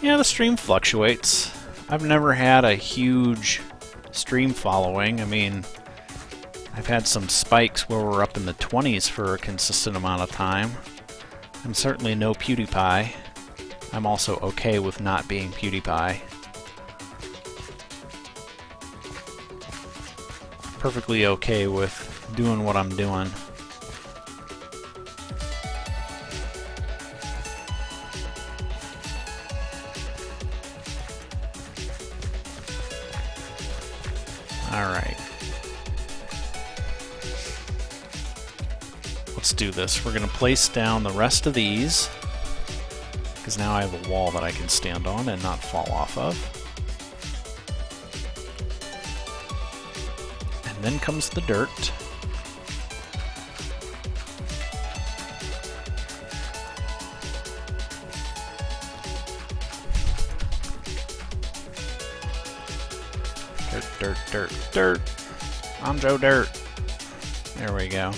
A: Yeah, the stream fluctuates. I've never had a huge stream following. I mean, I've had some spikes where we're up in the 20s for a consistent amount of time. I'm certainly no PewDiePie. I'm also okay with not being PewDiePie. Perfectly okay with doing what I'm doing. Alright. Let's do this. We're going to place down the rest of these, because now I have a wall that I can stand on and not fall off of. And then comes the dirt. Dirt, dirt, dirt, dirt. I'm Joe Dirt. There we go.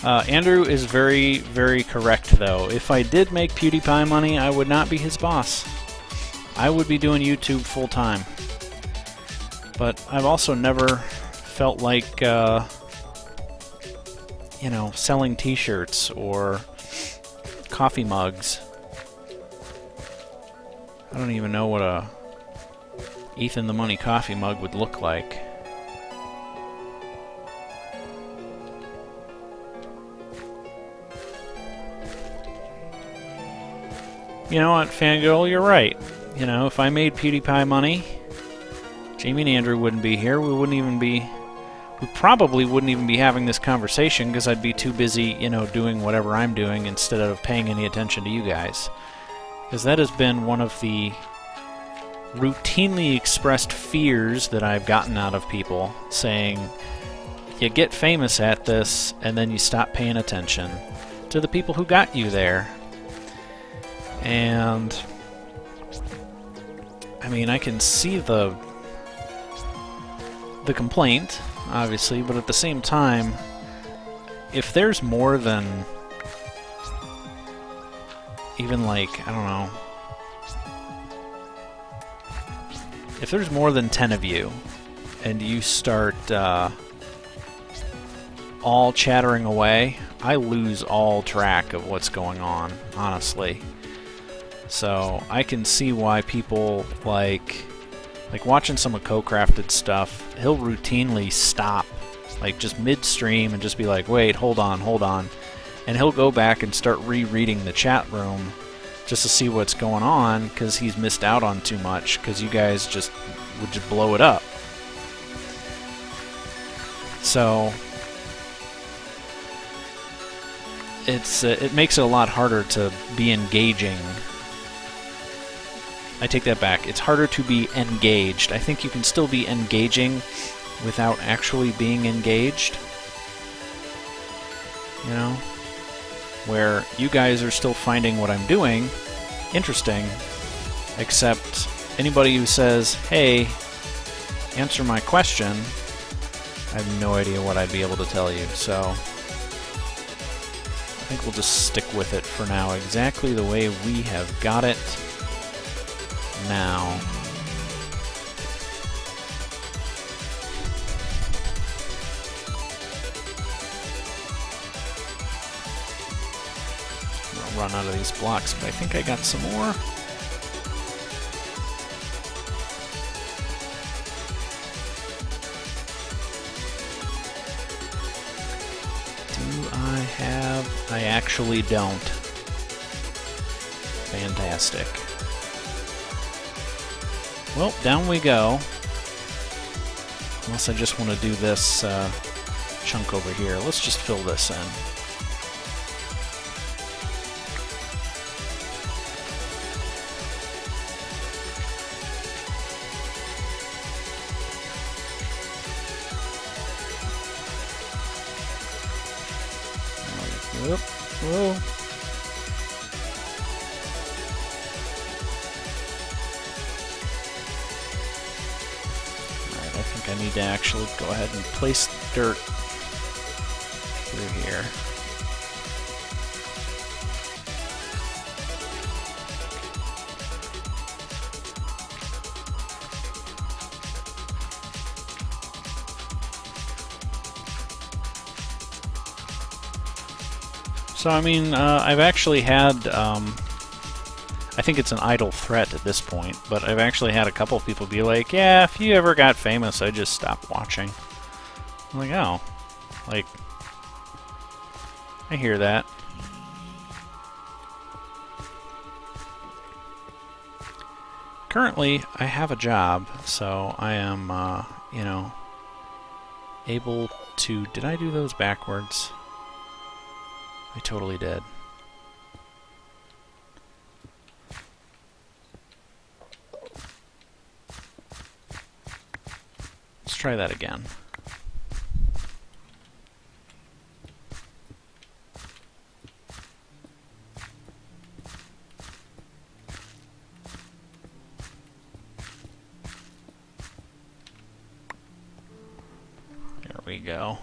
A: Andrew is very, very correct, though. If I did make PewDiePie money, I would not be his boss. I would be doing YouTube full-time. But I've also never felt like, you know, selling t-shirts or coffee mugs. I don't even know what a EthanTheMoney coffee mug would look like. You know what, Fangirl, you're right. You know, if I made PewDiePie money, Jamie and Andrew wouldn't be here. We probably wouldn't even be having this conversation because I'd be too busy, you know, doing whatever I'm doing instead of paying any attention to you guys. Because that has been one of the routinely expressed fears that I've gotten out of people, saying, you get famous at this and then you stop paying attention to the people who got you there. And I mean, I can see the complaint, obviously, but at the same time, if there's more than even, like, I don't know, if there's more than 10 of you and you start all chattering away, I lose all track of what's going on, honestly. So I can see why people like watching some of Co-Crafted stuff, he'll routinely stop, like just midstream, and just be like, wait, hold on. And he'll go back and start rereading the chat room just to see what's going on, because he's missed out on too much, because you guys would just blow it up. So it makes it a lot harder to be engaging. I take that back. It's harder to be engaged. I think you can still be engaging without actually being engaged. You know? Where you guys are still finding what I'm doing interesting, except anybody who says, hey, answer my question, I have no idea what I'd be able to tell you. So I think we'll just stick with it for now, exactly the way we have got it. now. I'll run out of these blocks, but I think I got some more. I actually don't. Fantastic. Well, down we go. Unless I just want to do this chunk over here. Let's just fill this in. Whoop, whoa. Alright, I think I need to actually go ahead and place the dirt through here. So, I mean, I've actually had, I think it's an idle threat at this point, but I've actually had a couple of people be like, yeah, if you ever got famous, I'd just stop watching. I'm like, oh. Like, I hear that. Currently, I have a job, so I am, you know, able to... Did I do those backwards? I totally did. Let's try that again. There we go.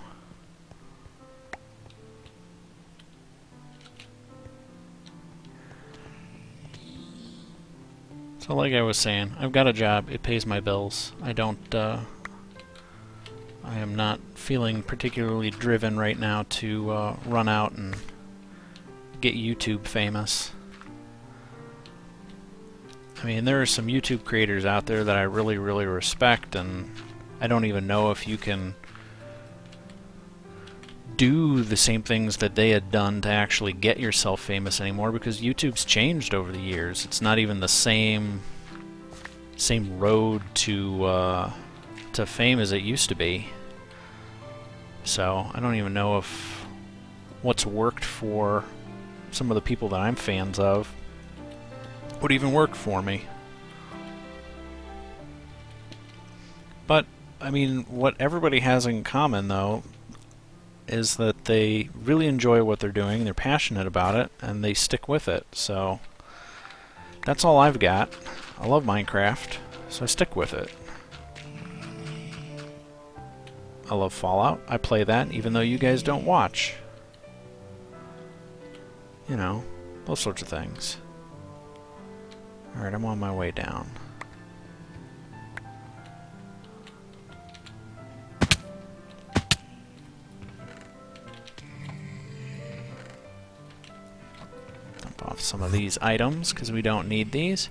A: So like I was saying, I've got a job, it pays my bills. I am not feeling particularly driven right now to run out and get YouTube famous. I mean, there are some YouTube creators out there that I really, really respect, and I don't even know if you can do the same things that they had done to actually get yourself famous anymore, because YouTube's changed over the years. It's not even the same road to fame as it used to be. So I don't even know if what's worked for some of the people that I'm fans of would even work for me. But I mean, what everybody has in common, though, is that they really enjoy what they're doing, they're passionate about it, and they stick with it. So that's all I've got. I love Minecraft, so I stick with it. I love Fallout. I play that even though you guys don't watch. You know, those sorts of things. Alright, I'm on my way down. Off some of these items because we don't need these.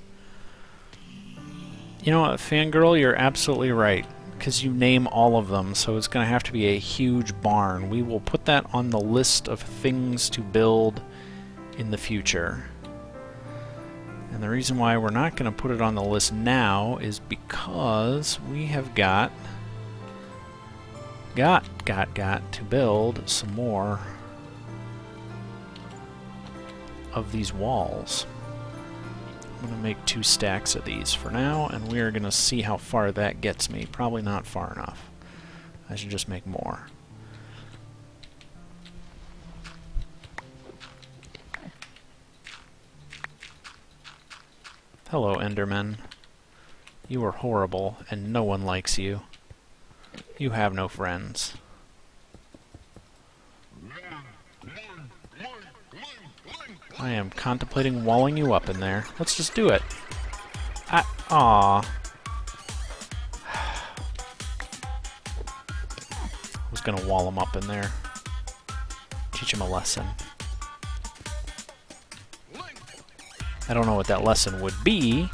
A: You know what, Fangirl, you're absolutely right, because you name all of them, so it's going to have to be a huge barn. We will put that on the list of things to build in the future. And the reason why we're not going to put it on the list now is because we have got to build some more of these walls. I'm going to make 2 stacks of these for now, and we are going to see how far that gets me. Probably not far enough. I should just make more. Hello, Enderman. You are horrible, and no one likes you. You have no friends. I am contemplating walling you up in there. Let's just do it. Aw. I was gonna wall him up in there. Teach him a lesson. I don't know what that lesson would be.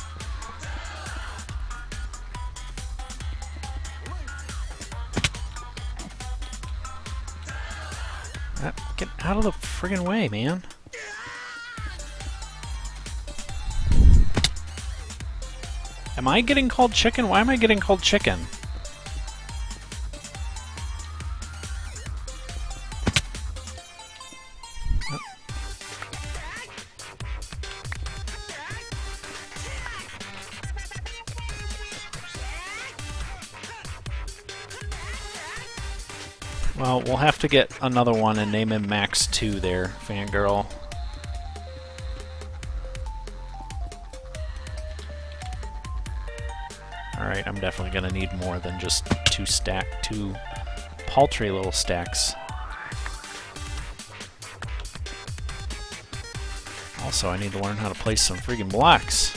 A: Get out of the friggin' way, man. Am I getting called chicken? Why am I getting called chicken? Well, we'll have to get another one and name him Max 2 there, fangirl. Alright, I'm definitely gonna need more than just two paltry little stacks. Also, I need to learn how to place some freaking blocks.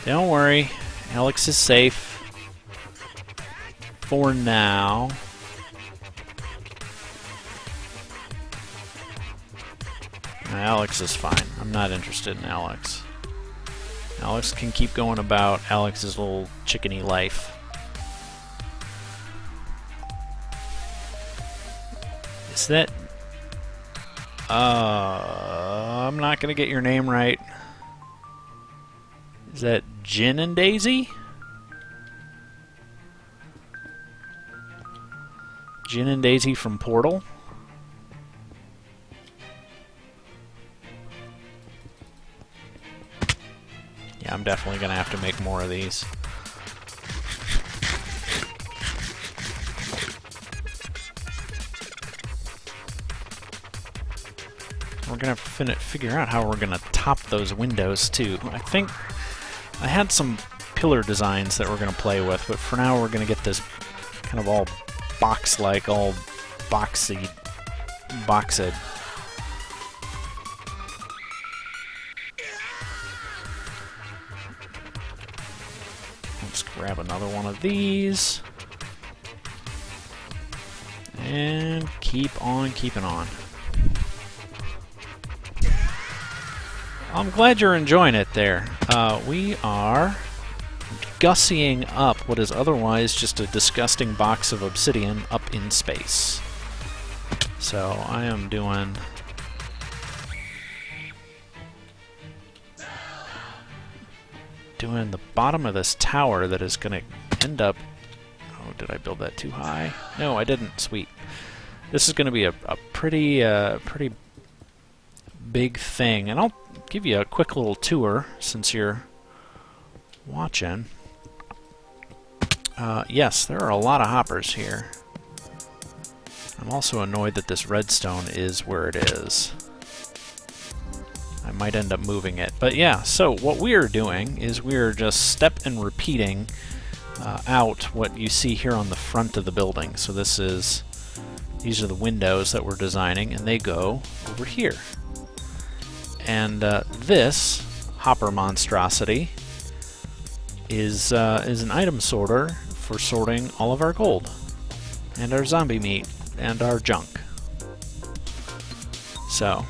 A: Don't worry, Alex is safe. For now. Alex is fine. I'm not interested in Alex. Alex can keep going about Alex's little chickeny life. Is that... I'm not gonna get your name right. Is that Gin and Daisy? Gin and Daisy from Portal? Yeah, I'm definitely gonna have to make more of these. We're gonna figure out how we're gonna top those windows too. I think I had some pillar designs that we're gonna play with, but for now we're gonna get this kind of all box-like, all boxed. Let's grab another one of these. And keep on keeping on. I'm glad you're enjoying it there. We are gussying up what is otherwise just a disgusting box of obsidian up in space. So I am doing... the bottom of this tower that is going to end up... Oh, did I build that too high? No, I didn't. Sweet. This is going to be a pretty big thing, and I'll give you a quick little tour since you're watching. Yes, there are a lot of hoppers here. I'm also annoyed that this redstone is where it is. I might end up moving it. But yeah, so what we are doing is we are just step and repeating out what you see here on the front of the building. So these are the windows that we're designing, and they go over here. And this hopper monstrosity is an item sorter for sorting all of our gold, and our zombie meat, and our junk. So,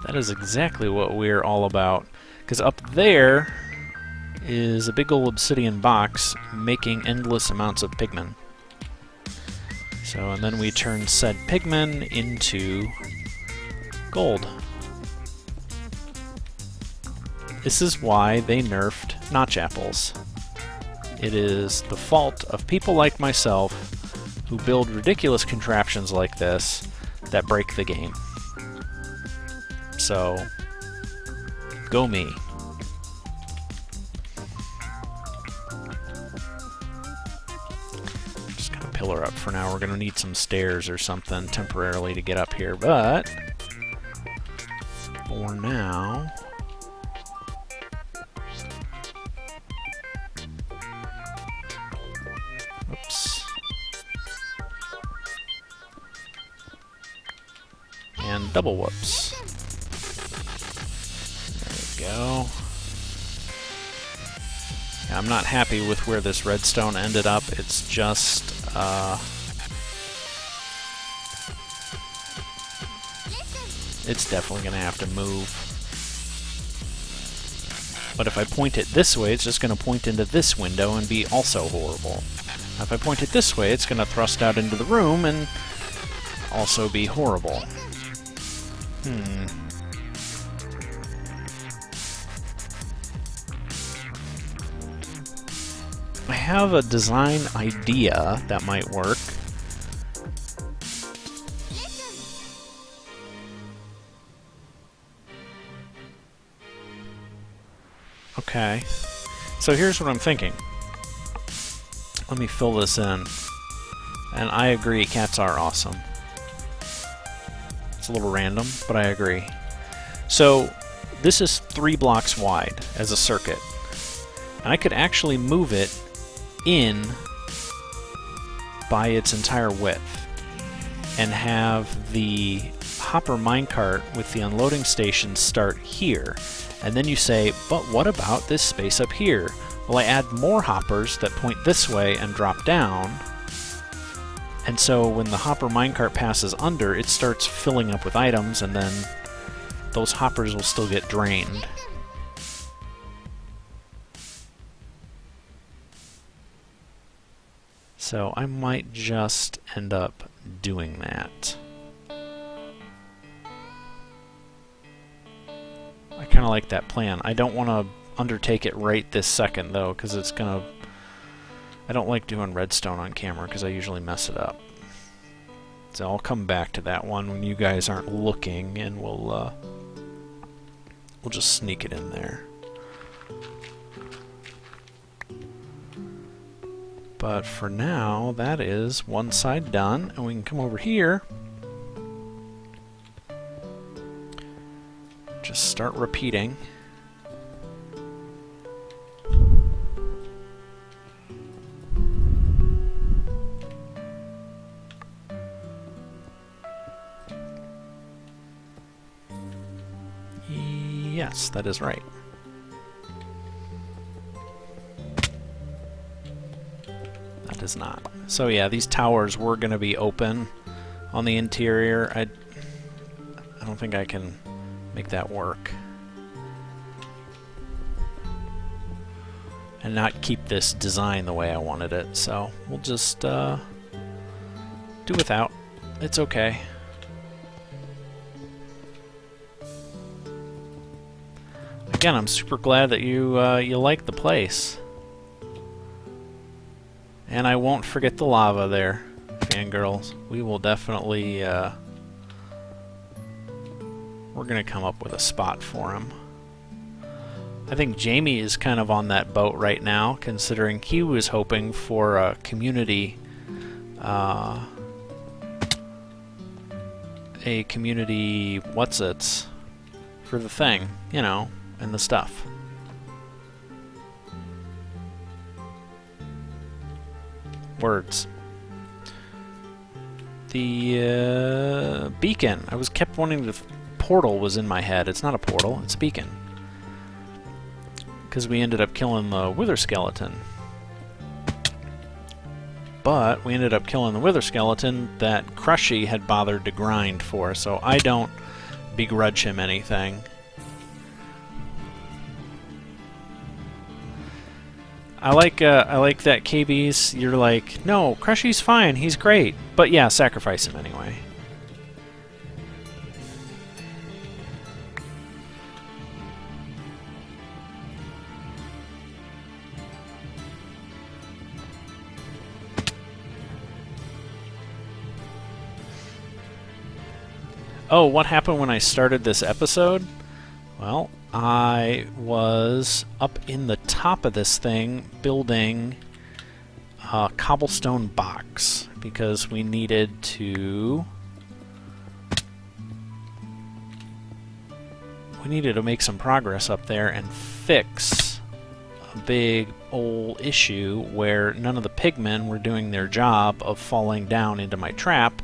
A: that is exactly what we're all about. Because up there is a big old obsidian box making endless amounts of pigmen. So, and then we turn said pigmen into gold. This is why they nerfed notch apples. It is the fault of people like myself who build ridiculous contraptions like this that break the game. So, go me. Just gonna pillar up for now. We're gonna need some stairs or something temporarily to get up here, but for now... Oops. double whoops. There we go. Yeah, I'm not happy with where this redstone ended up. It's just, it's definitely going to have to move. But if I point it this way, it's just going to point into this window and be also horrible. Now, if I point it this way, it's going to thrust out into the room and also be horrible. I have a design idea that might work. Okay, so here's what I'm thinking. Let me fill this in. And I agree, cats are awesome. It's a little random, but I agree. So, this is 3 blocks wide as a circuit. And I could actually move it in by its entire width and have the hopper minecart with the unloading station start here. And then you say, but what about this space up here? Well, I add more hoppers that point this way and drop down. And so when the hopper minecart passes under, it starts filling up with items, and then those hoppers will still get drained. So I might just end up doing that. I kind of like that plan. I don't want to undertake it right this second, though, because it's going to... I don't like doing redstone on camera, because I usually mess it up. So I'll come back to that one when you guys aren't looking, and we'll just sneak it in there. But for now, that is one side done, and we can come over here. Just start repeating. Yes, that is right. That is not. So yeah, these towers were going to be open on the interior. I don't think I can make that work. And not keep this design the way I wanted it, so we'll just do without. It's okay. Again, I'm super glad that you like the place. And I won't forget the lava there, fangirls. We will definitely... we're going to come up with a spot for him. I think Jamie is kind of on that boat right now, considering he was hoping for a community... a community... what's-its? For the thing, you know, and the stuff. Words. The beacon. I was kept wanting to... Portal was in my head. It's not a portal, it's a beacon. Because we ended up killing the wither skeleton. But we ended up killing the wither skeleton that Crushy had bothered to grind for, so I don't begrudge him anything. I like that, KBs. You're like, no, Crushy's fine, he's great. But yeah, sacrifice him anyway. Oh, what happened when I started this episode? Well, I was up in the top of this thing building a cobblestone box because we needed to... make some progress up there and fix a big old issue where none of the pigmen were doing their job of falling down into my trap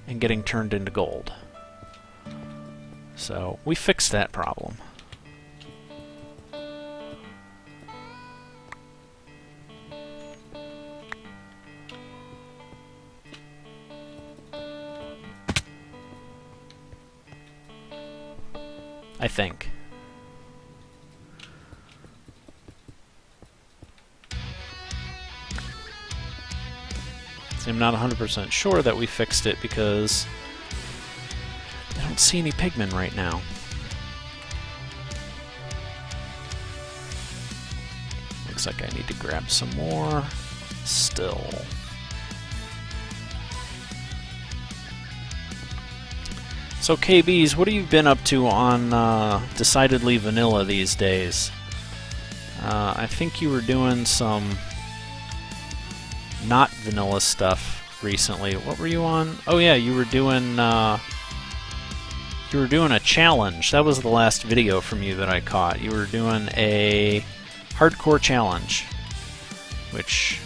A: and getting turned into gold. So we fixed that problem. I think. I'm not 100% sure that we fixed it because I don't see any pigmen right now. Looks like I need to grab some more still. So KBs, what have you been up to on Decidedly Vanilla these days? I think you were doing some not vanilla stuff recently. What were you on? Oh yeah, you were doing a challenge. That was the last video from you that I caught. You were doing a hardcore challenge, which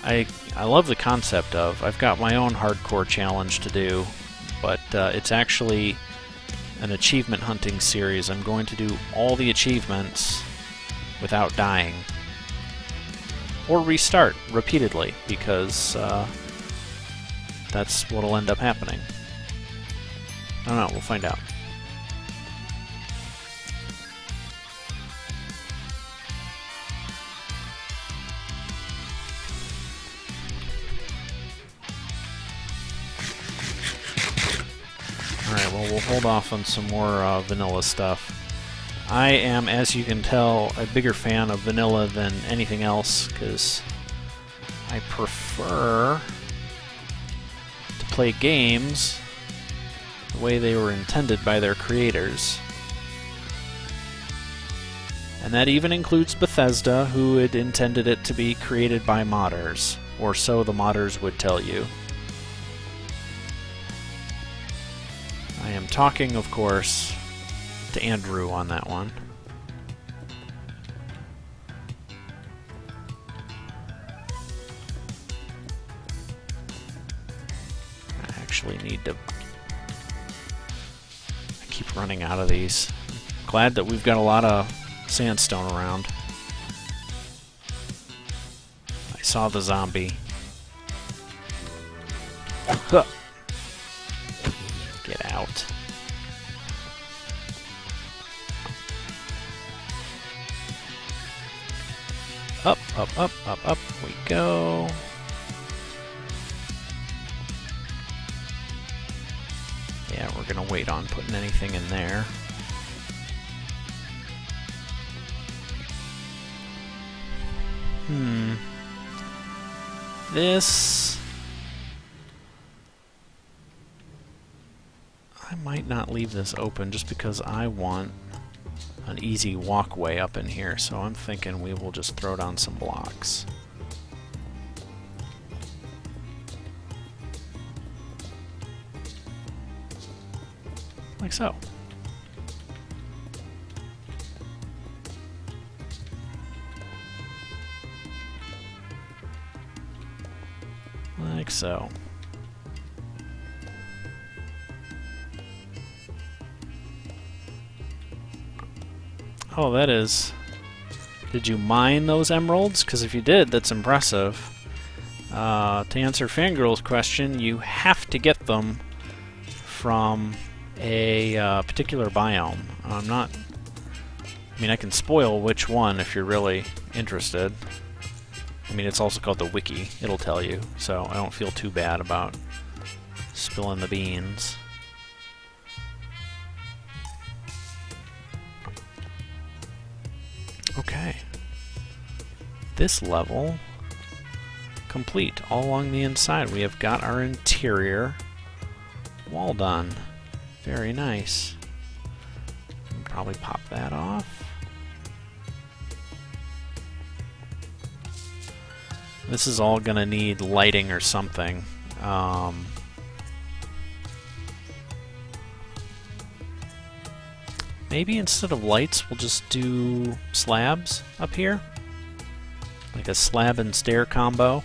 A: I love the concept of. I've got my own hardcore challenge to do, but it's actually an achievement hunting series. I'm going to do all the achievements without dying. Or restart repeatedly, because that's what'll end up happening. I don't know, we'll find out. Alright, well, we'll hold off on some more vanilla stuff. I am, as you can tell, a bigger fan of vanilla than anything else, because I prefer to play games the way they were intended by their creators. And that even includes Bethesda, who had intended it to be created by modders, or so the modders would tell you. I am talking, of course, to Andrew on that one. I actually need to... I keep running out of these. Glad that we've got a lot of sandstone around. I saw the zombie. Huh. Get out. Up, up, up, up, up we go. Yeah, we're gonna wait on putting anything in there. This... I might not leave this open just because I want an easy walkway up in here, so I'm thinking we will just throw down some blocks. Like so. Like so. Oh, that is... Did you mine those emeralds? Because if you did, that's impressive. To answer Fangirl's question, you have to get them from a particular biome. I'm not... I mean, I can spoil which one if you're really interested. I mean, it's also called the Wiki. It'll tell you, so I don't feel too bad about spilling the beans. Okay. This level complete all along the inside. We have got our interior wall done. Very nice. Probably pop that off. This is all gonna need lighting or something. Maybe instead of lights, we'll just do slabs up here. Like a slab and stair combo.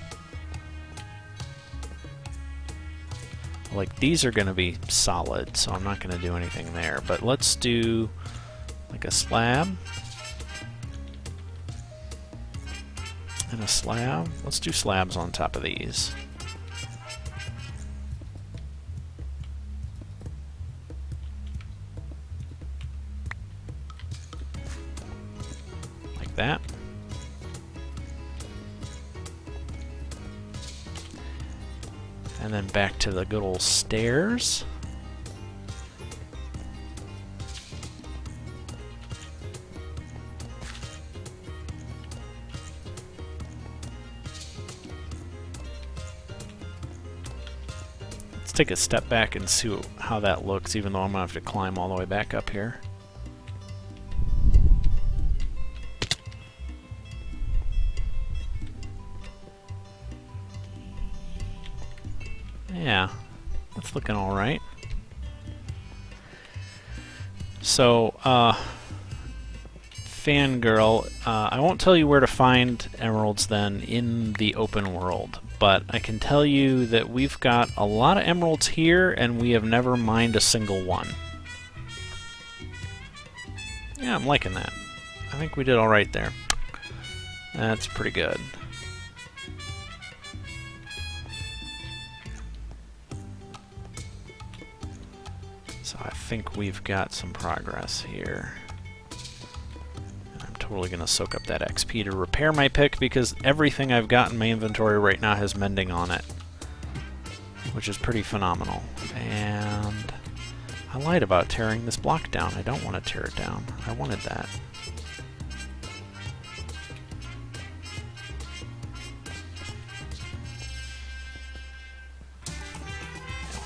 A: Like, these are going to be solid, so I'm not going to do anything there. But let's do like a slab. And a slab. Let's do slabs on top of these. Like that. And then back to the good old stairs. Let's take a step back and see how that looks, even though I'm going to have to climb all the way back up here. Yeah, that's looking all right. So, Fangirl, I won't tell you where to find emeralds then in the open world, but I can tell you that we've got a lot of emeralds here and we have never mined a single one. Yeah, I'm liking that. I think we did all right there. That's pretty good. So I think we've got some progress here. And I'm totally going to soak up that XP to repair my pick because everything I've got in my inventory right now has mending on it, which is pretty phenomenal. And I lied about tearing this block down. I don't want to tear it down. I wanted that.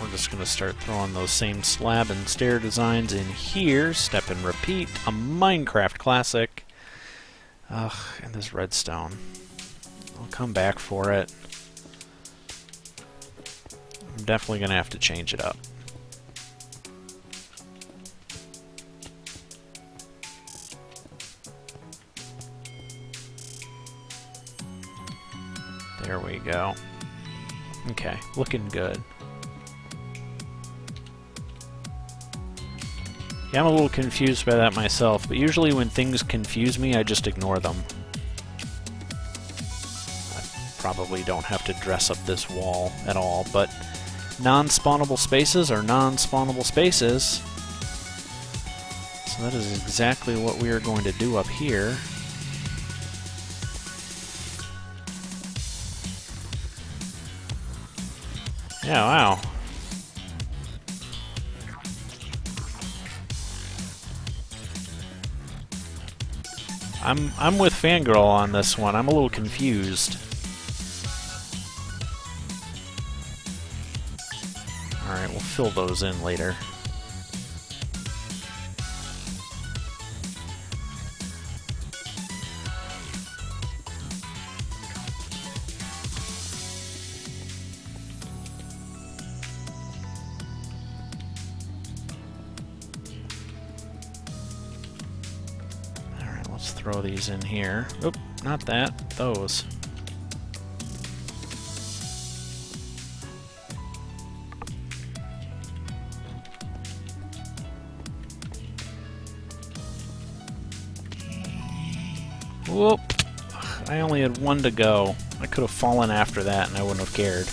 A: We're just going to start throwing those same slab and stair designs in here. Step and repeat. A Minecraft classic. Ugh, and this redstone. I'll come back for it. I'm definitely going to have to change it up. There we go. Okay, looking good. Yeah, I'm a little confused by that myself, but usually when things confuse me, I just ignore them. I probably don't have to dress up this wall at all, but non-spawnable spaces are non-spawnable spaces. So that is exactly what we are going to do up here. Yeah, wow. I'm with Fangirl on this one. I'm a little confused. Alright, we'll fill those in later. Let's throw these in here. Oop, not that. Those. Whoop. I only had one to go. I could have fallen after that and I wouldn't have cared.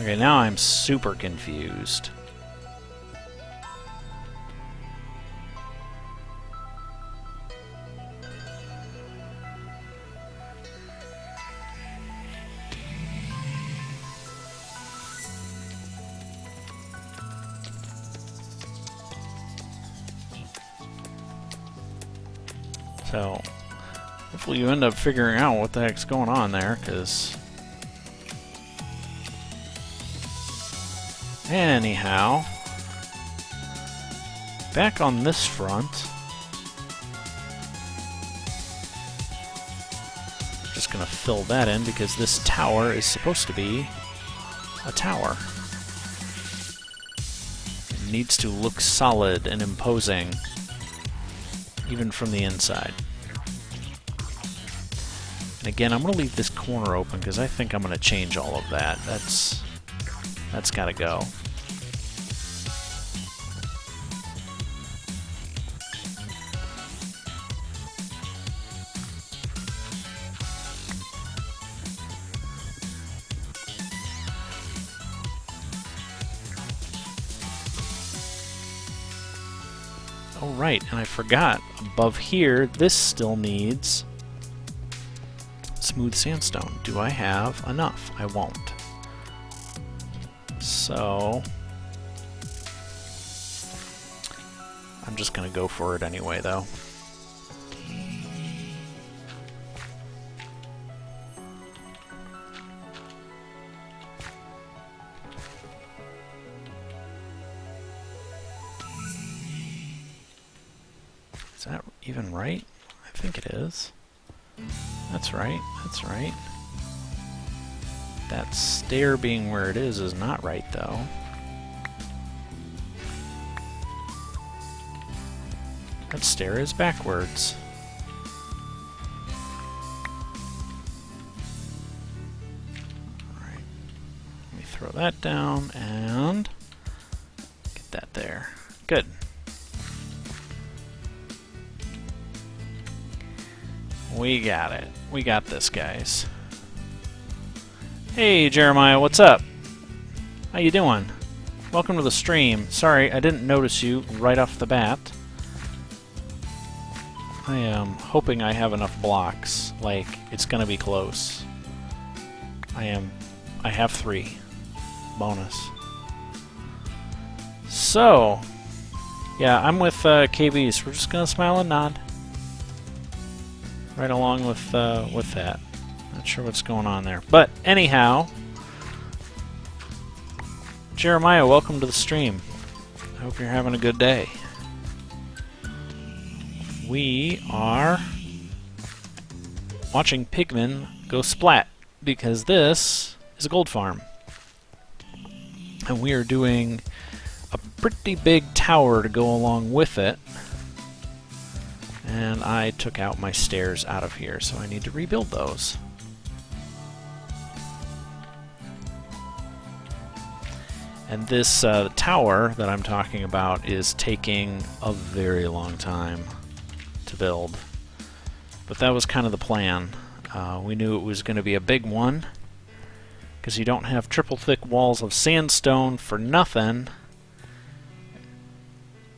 A: Okay, now I'm super confused. So, hopefully you end up figuring out what the heck's going on there, because... Anyhow, back on this front, just gonna fill that in because this tower is supposed to be a tower. needs to look solid and imposing, even from the inside. And again, I'm going to leave this corner open because I think I'm going to change all of that. That's got to go. Oh, right, and I forgot, above here, this still needs smooth sandstone. Do I have enough? I won't. So I'm just going to go for it anyway, though. Is that even right? I think it is. That's right, that's right. That stair being where it is not right, though. That stair is backwards. Alright. Let me throw that down and get that there. Good. We got it. We got this, guys. Hey, Jeremiah, what's up? How you doing? Welcome to the stream. Sorry, I didn't notice you right off the bat. I am hoping I have enough blocks. Like, it's gonna be close. I have 3. Bonus. So, yeah, I'm with KBs. We're just gonna smile and nod. Right along with that. Not sure what's going on there. But anyhow, Jeremiah, welcome to the stream. I hope you're having a good day. We are watching pigmen go splat because this is a gold farm. And we are doing a pretty big tower to go along with it. And I took out my stairs out of here, so I need to rebuild those. And this tower that I'm talking about is taking a very long time to build. But that was kind of the plan. We knew it was going to be a big one, because you don't have triple thick walls of sandstone for nothing.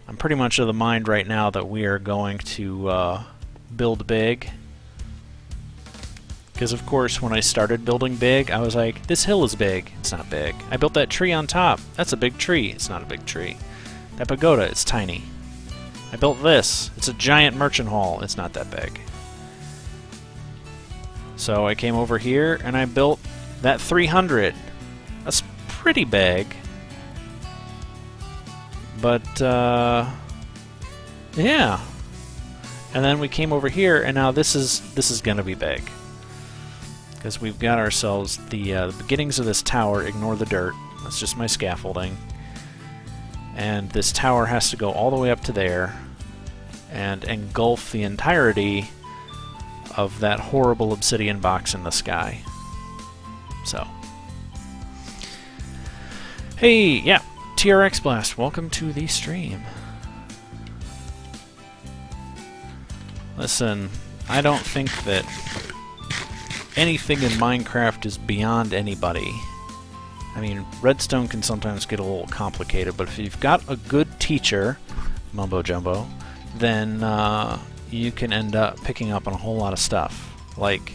A: I'm pretty much of the mind right now that we are going to build big. Because, of course, when I started building big, I was like, this hill is big. It's not big. I built that tree on top. That's a big tree. It's not a big tree. That pagoda, it's tiny. I built this. It's a giant merchant hall. It's not that big. So I came over here and I built that 300. That's pretty big. But, yeah. And then we came over here, and now this is gonna be big. Because we've got ourselves the beginnings of this tower. Ignore the dirt. That's just my scaffolding. And this tower has to go all the way up to there and engulf the entirety of that horrible obsidian box in the sky. So. Hey, yeah, TRX Blast, welcome to the stream. Listen, I don't think that anything in Minecraft is beyond anybody. I mean, redstone can sometimes get a little complicated, but if you've got a good teacher, mumbo jumbo, then you can end up picking up on a whole lot of stuff. Like,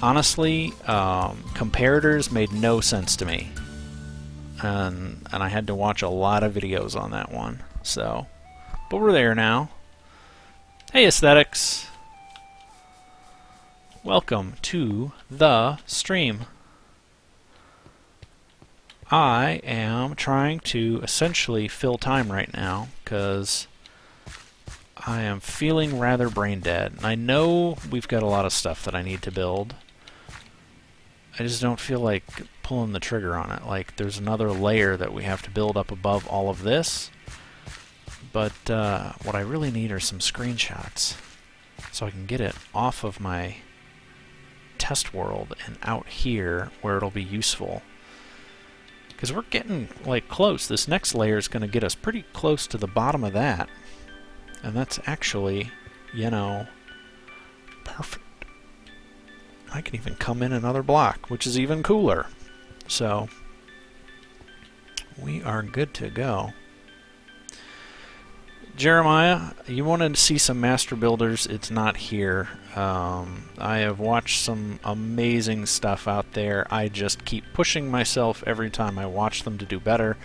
A: honestly, comparators made no sense to me. And I had to watch a lot of videos on that one. So, but we're there now. Hey, Aesthetics! Welcome to the stream. I am trying to essentially fill time right now because I am feeling rather brain dead. And I know we've got a lot of stuff that I need to build. I just don't feel like pulling the trigger on it. Like, there's another layer that we have to build up above all of this. But what I really need are some screenshots so I can get it off of my test world and out here where it'll be useful. Because we're getting, like, close. This next layer is going to get us pretty close to the bottom of that. And that's actually, you know, perfect. I can even come in another block, which is even cooler. So, we are good to go. Jeremiah, you wanted to see some master builders. It's not here. I have watched some amazing stuff out there. I just keep pushing myself every time I watch them to do better.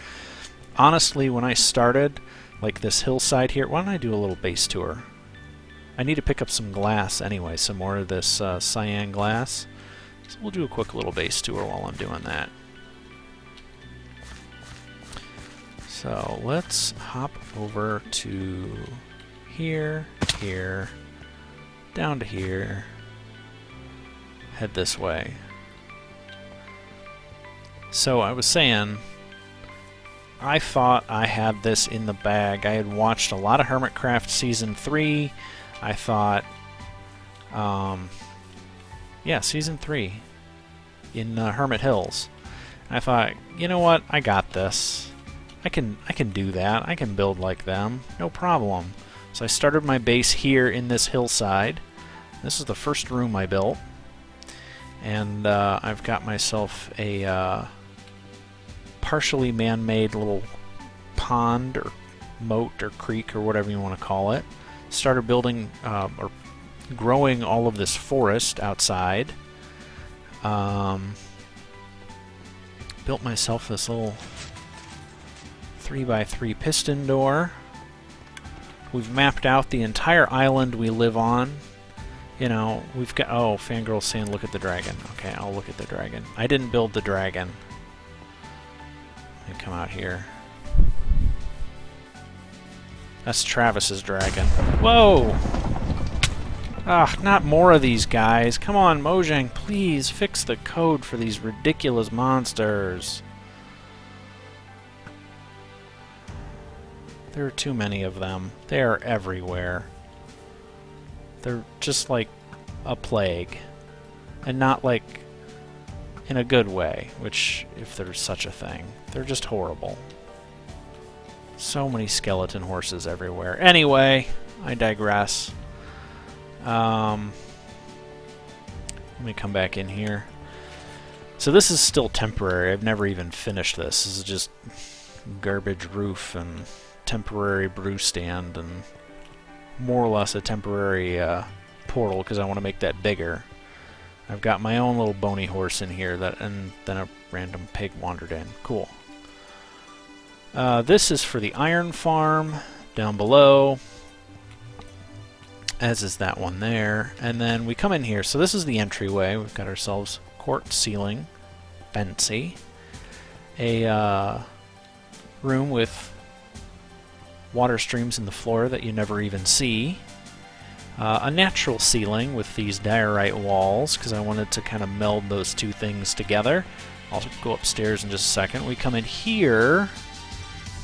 A: Honestly, when I started, like this hillside here, why don't I do a little base tour? I need to pick up some glass anyway, some more of this cyan glass. So we'll do a quick little base tour while I'm doing that. So let's hop over to here, here, down to here, head this way. So I was saying, I thought I had this in the bag. I had watched a lot of Hermitcraft Season 3. I thought, yeah, Season 3 in Hermit Hills. I thought, you know what, I got this. I can do that. I can build like them. No problem. So I started my base here in this hillside. This is the first room I built. And I've got myself a partially man-made little pond or moat or creek or whatever you want to call it. Started building or growing all of this forest outside. Built myself this little 3x3 piston door. We've mapped out the entire island we live on. You know, we've got... Oh, Fangirl's saying look at the dragon. Okay, I'll look at the dragon. I didn't build the dragon. Let me come out here. That's Travis's dragon. Whoa! Ah, not more of these guys. Come on, Mojang, please fix the code for these ridiculous monsters. There are too many of them. They are everywhere. They're just like a plague. And not like in a good way, which, if there's such a thing, they're just horrible. So many skeleton horses everywhere. Anyway, I digress. Let me come back in here. So this is still temporary. I've never even finished this. This is just garbage roof and temporary brew stand and more or less a temporary portal because I want to make that bigger. I've got my own little bony horse in here and then a random pig wandered in. Cool. This is for the iron farm down below, as is that one there. And then we come in here. So this is the entryway. We've got ourselves quartz ceiling, fancy. A room with water streams in the floor that you never even see. A natural ceiling with these diorite walls, because I wanted to kind of meld those two things together. I'll go upstairs in just a second. We come in here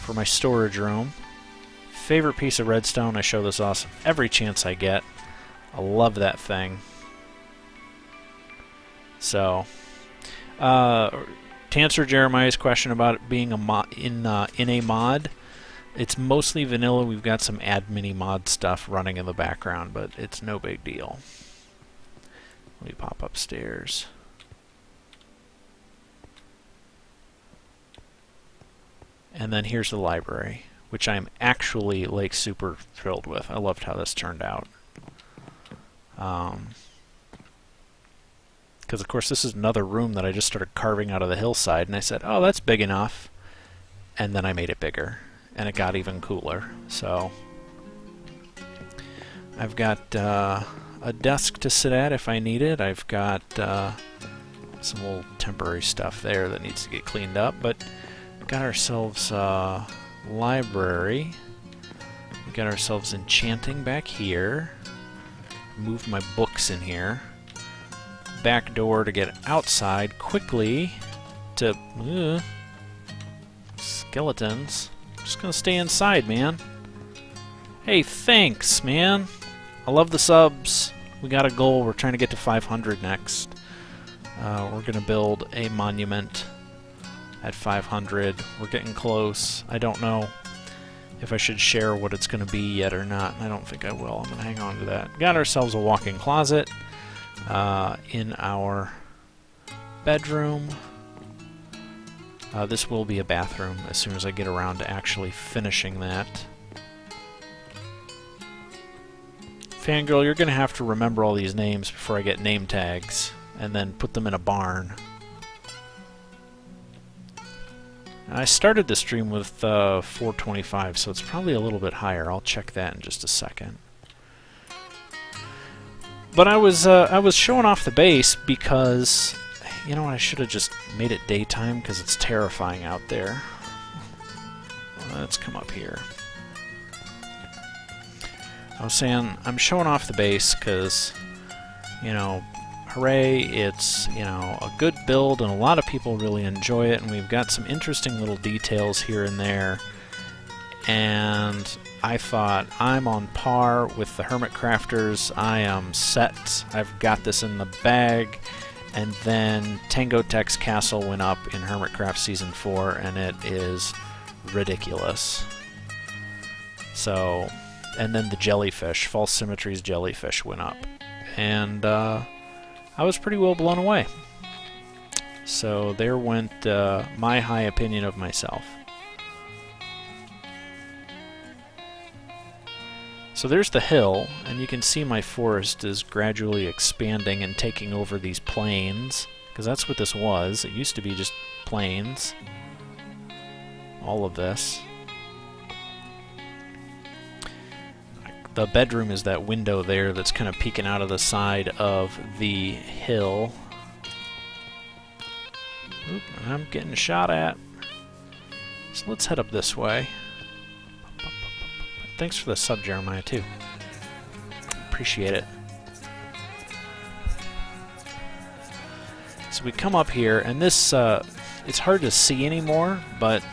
A: for my storage room. Favorite piece of redstone. I show this off every chance I get. I love that thing. So, to answer Jeremiah's question about it being a in a mod, it's mostly vanilla. We've got some add mini mod stuff running in the background, but it's no big deal. Let me pop upstairs. And then here's the library, which I'm actually like super thrilled with. I loved how this turned out. Because of course this is another room that I just started carving out of the hillside, and I said, oh, that's big enough. And then I made it bigger, and it got even cooler. So I've got a desk to sit at if I need it. I've got some little temporary stuff there that needs to get cleaned up, but we've got ourselves a library. We've got ourselves enchanting back here. Moved my books in here. Back door to get outside quickly. to... skeletons. Just gonna stay inside, man. Hey, thanks, man. I love the subs. We got a goal. We're trying to get to 500 next. We're gonna build a monument at 500. We're getting close. I don't know if I should share what it's gonna be yet or not. I don't think I will. I'm gonna hang on to that. Got ourselves a walk-in closet in our bedroom. This will be a bathroom as soon as I get around to actually finishing that. Fangirl, you're going to have to remember all these names before I get name tags, and then put them in a barn. I started the stream with 425, so it's probably a little bit higher. I'll check that in just a second. But I was showing off the base because, you know what, I should have just made it daytime because it's terrifying out there. Let's come up here. I was saying, I'm showing off the base because, you know, hooray, it's, you know, a good build and a lot of people really enjoy it, and we've got some interesting little details here and there, and I thought, I'm on par with the Hermit Crafters, I am set, I've got this in the bag, and then Tango Tech's castle went up in Hermitcraft Season 4, and it is ridiculous. So... and then the jellyfish, False Symmetry's jellyfish went up. And I was pretty well blown away. So there went my high opinion of myself. So there's the hill, and you can see my forest is gradually expanding and taking over these plains, because that's what this was. It used to be just plains. All of this. The bedroom is that window there that's kind of peeking out of the side of the hill. Oop, I'm getting shot at. So let's head up this way. Thanks for the sub, Jeremiah, too. Appreciate it. So we come up here, and this, it's hard to see anymore, but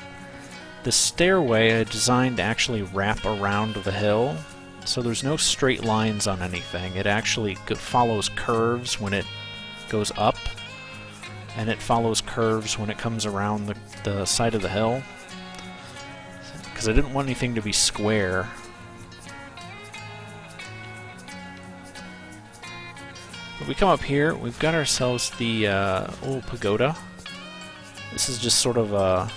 A: the stairway I designed to actually wrap around the hill. So there's no straight lines on anything. It actually follows curves when it goes up, and it follows curves when it comes around the side of the hill. Because I didn't want anything to be square. But we come up here, we've got ourselves the old pagoda. This is just sort of a...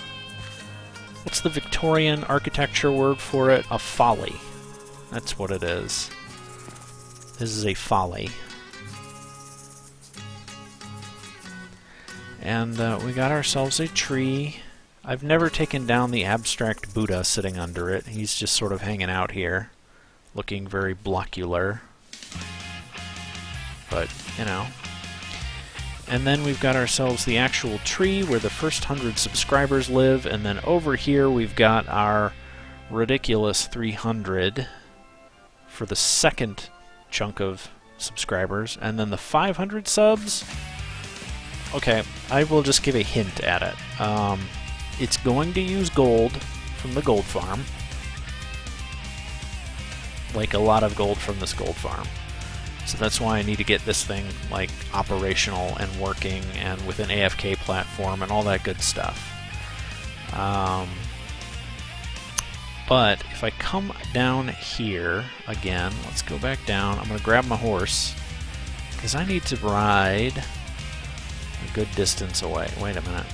A: what's the Victorian architecture word for it? A folly. That's what it is. This is a folly. And we got ourselves a tree. I've never taken down the abstract Buddha sitting under it. He's just sort of hanging out here, looking very blockular. But, you know. And then we've got ourselves the actual tree where the first 100 subscribers live, and then over here we've got our ridiculous 300 for the second chunk of subscribers, and then the 500 subs. Okay, I will just give a hint at it. It's going to use gold from the gold farm, like a lot of gold from this gold farm. So that's why I need to get this thing like operational and working and with an AFK platform and all that good stuff. But if I come down here again, let's go back down. I'm going to grab my horse because I need to ride a good distance away. Wait a minute.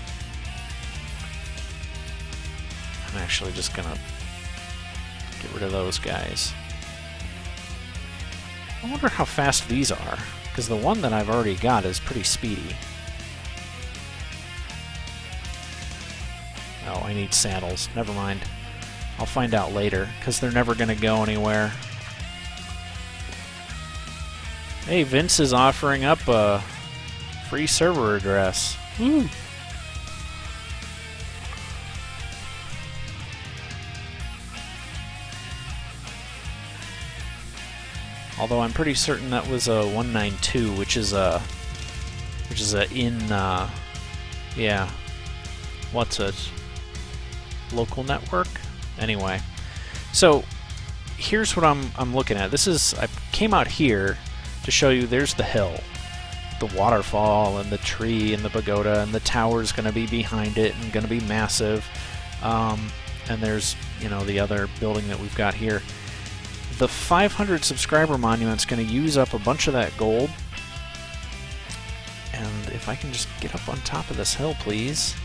A: I'm actually just going to get rid of those guys. I wonder how fast these are, because the one that I've already got is pretty speedy. Oh, I need saddles. Never mind. I'll find out later, because they're never going to go anywhere. Hey, Vince is offering up a free server address. Woo! Although I'm pretty certain that was a 192, which is a yeah. what's it? Local network? Anyway. So, here's what I'm looking at. I came out here to show you there's the hill. The waterfall and the tree and the pagoda and the tower's going to be behind it and going to be massive. And there's, you know, the other building that we've got here. The 500 subscriber monument's going to use up a bunch of that gold. And if I can just get up on top of this hill, please.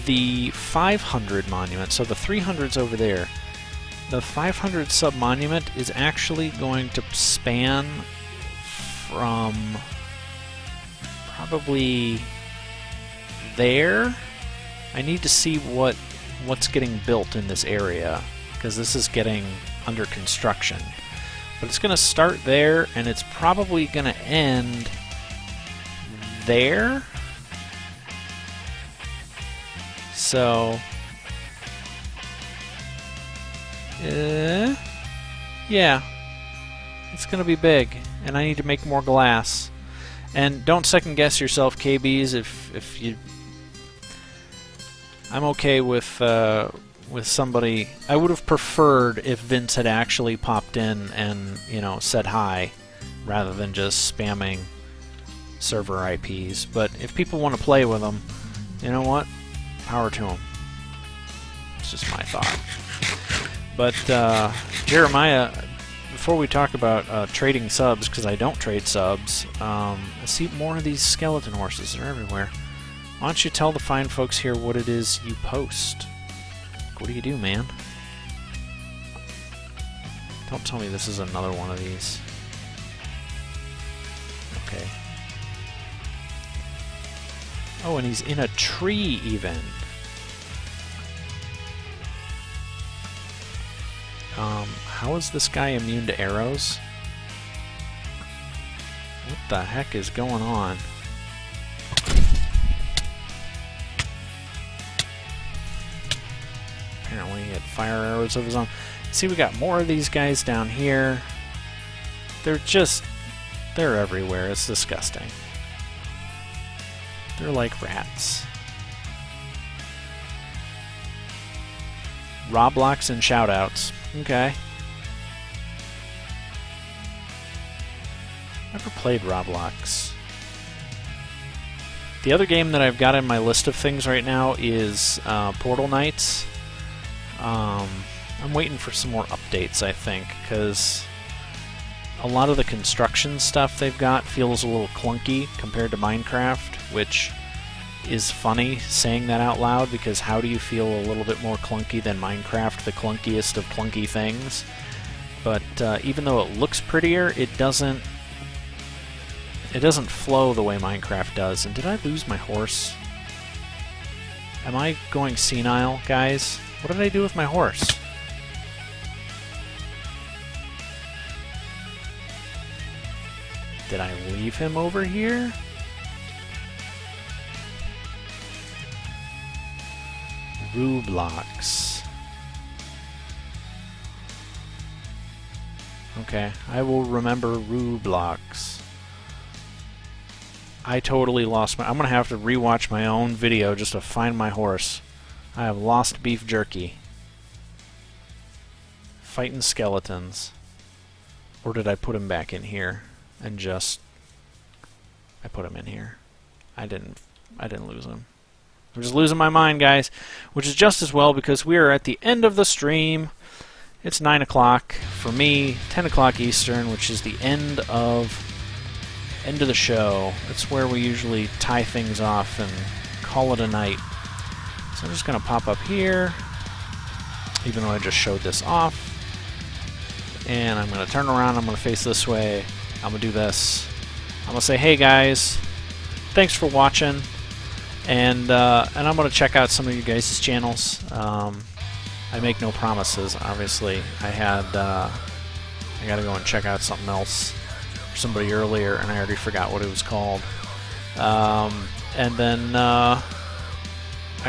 A: The 500 monument, so the 300's over there. The 500 sub monument is actually going to span from probably there. I need to see what's getting built in this area, because this is getting under construction. But it's going to start there, and it's probably going to end there. So, yeah, it's going to be big, and I need to make more glass. And don't second guess yourself, KBs. If you, I'm okay with somebody. I would have preferred if Vince had actually popped in and, you know, said hi, rather than just spamming server IPs. But if people want to play with them, you know what? Power to them. It's just my thought. But Jeremiah, before we talk about trading subs, because I don't trade subs, I see more of these skeleton horses. They're everywhere. Why don't you tell the fine folks here what it is you post? What do you do, man? Don't tell me this is another one of these. Okay. Oh, and he's in a tree, even. How is this guy immune to arrows? What the heck is going on? Apparently he had fire arrows of his own. See, we got more of these guys down here. They're everywhere. It's disgusting. They're like rats. Roblox and shoutouts. Okay. Never played Roblox. The other game that I've got in my list of things right now is Portal Knights. I'm waiting for some more updates, I think, because a lot of the construction stuff they've got feels a little clunky compared to Minecraft, which is funny saying that out loud, because how do you feel a little bit more clunky than Minecraft, the clunkiest of clunky things? But even though it looks prettier, it doesn't flow the way Minecraft does. And did I lose my horse? Am I going senile, guys? What did I do with my horse? Did I leave him over here? Roblox. Okay, I will remember Roblox. I totally lost my... I'm gonna have to rewatch my own video just to find my horse. I have lost beef jerky. Fighting skeletons. Or did I put him back in here and just... I put him in here. I didn't lose him. I'm just losing my mind, guys, which is just as well, because we are at the end of the stream. It's 9 o'clock for me, 10 o'clock Eastern, which is the end of the show. That's where we usually tie things off and call it a night. So I'm just going to pop up here, even though I just showed this off. And I'm going to turn around, I'm going to face this way, I'm going to do this. I'm going to say, hey guys, thanks for watching. And I'm going to check out some of you guys' channels. I make no promises, obviously. I got to go and check out something else for somebody earlier, and I already forgot what it was called. And then I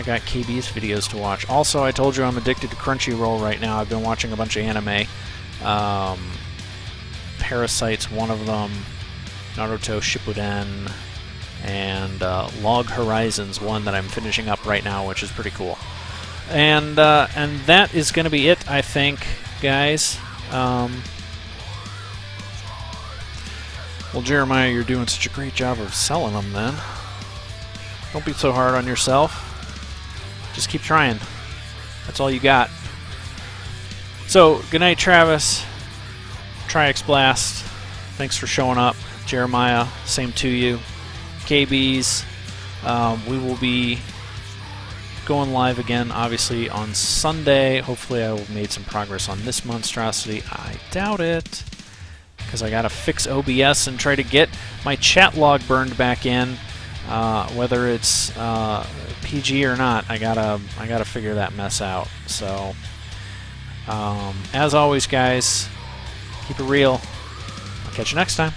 A: got KB's videos to watch. Also, I told you I'm addicted to Crunchyroll right now. I've been watching a bunch of anime. Parasite's one of them. Naruto Shippuden. and Log Horizons 1 that I'm finishing up right now, which is pretty cool. And that is going to be it, I think, guys. Well, Jeremiah, you're doing such a great job of selling them then. Don't be so hard on yourself. Just keep trying. That's all you got. So, good night, Travis. Triax Blast. Thanks for showing up. Jeremiah, same to you. KBs, we will be going live again, obviously, on Sunday. Hopefully I will have made some progress on this monstrosity. I doubt it, because I gotta fix OBS and try to get my chat log burned back in. Whether it's PG or not, I gotta figure that mess out. So, as always, guys, keep it real. I'll catch you next time.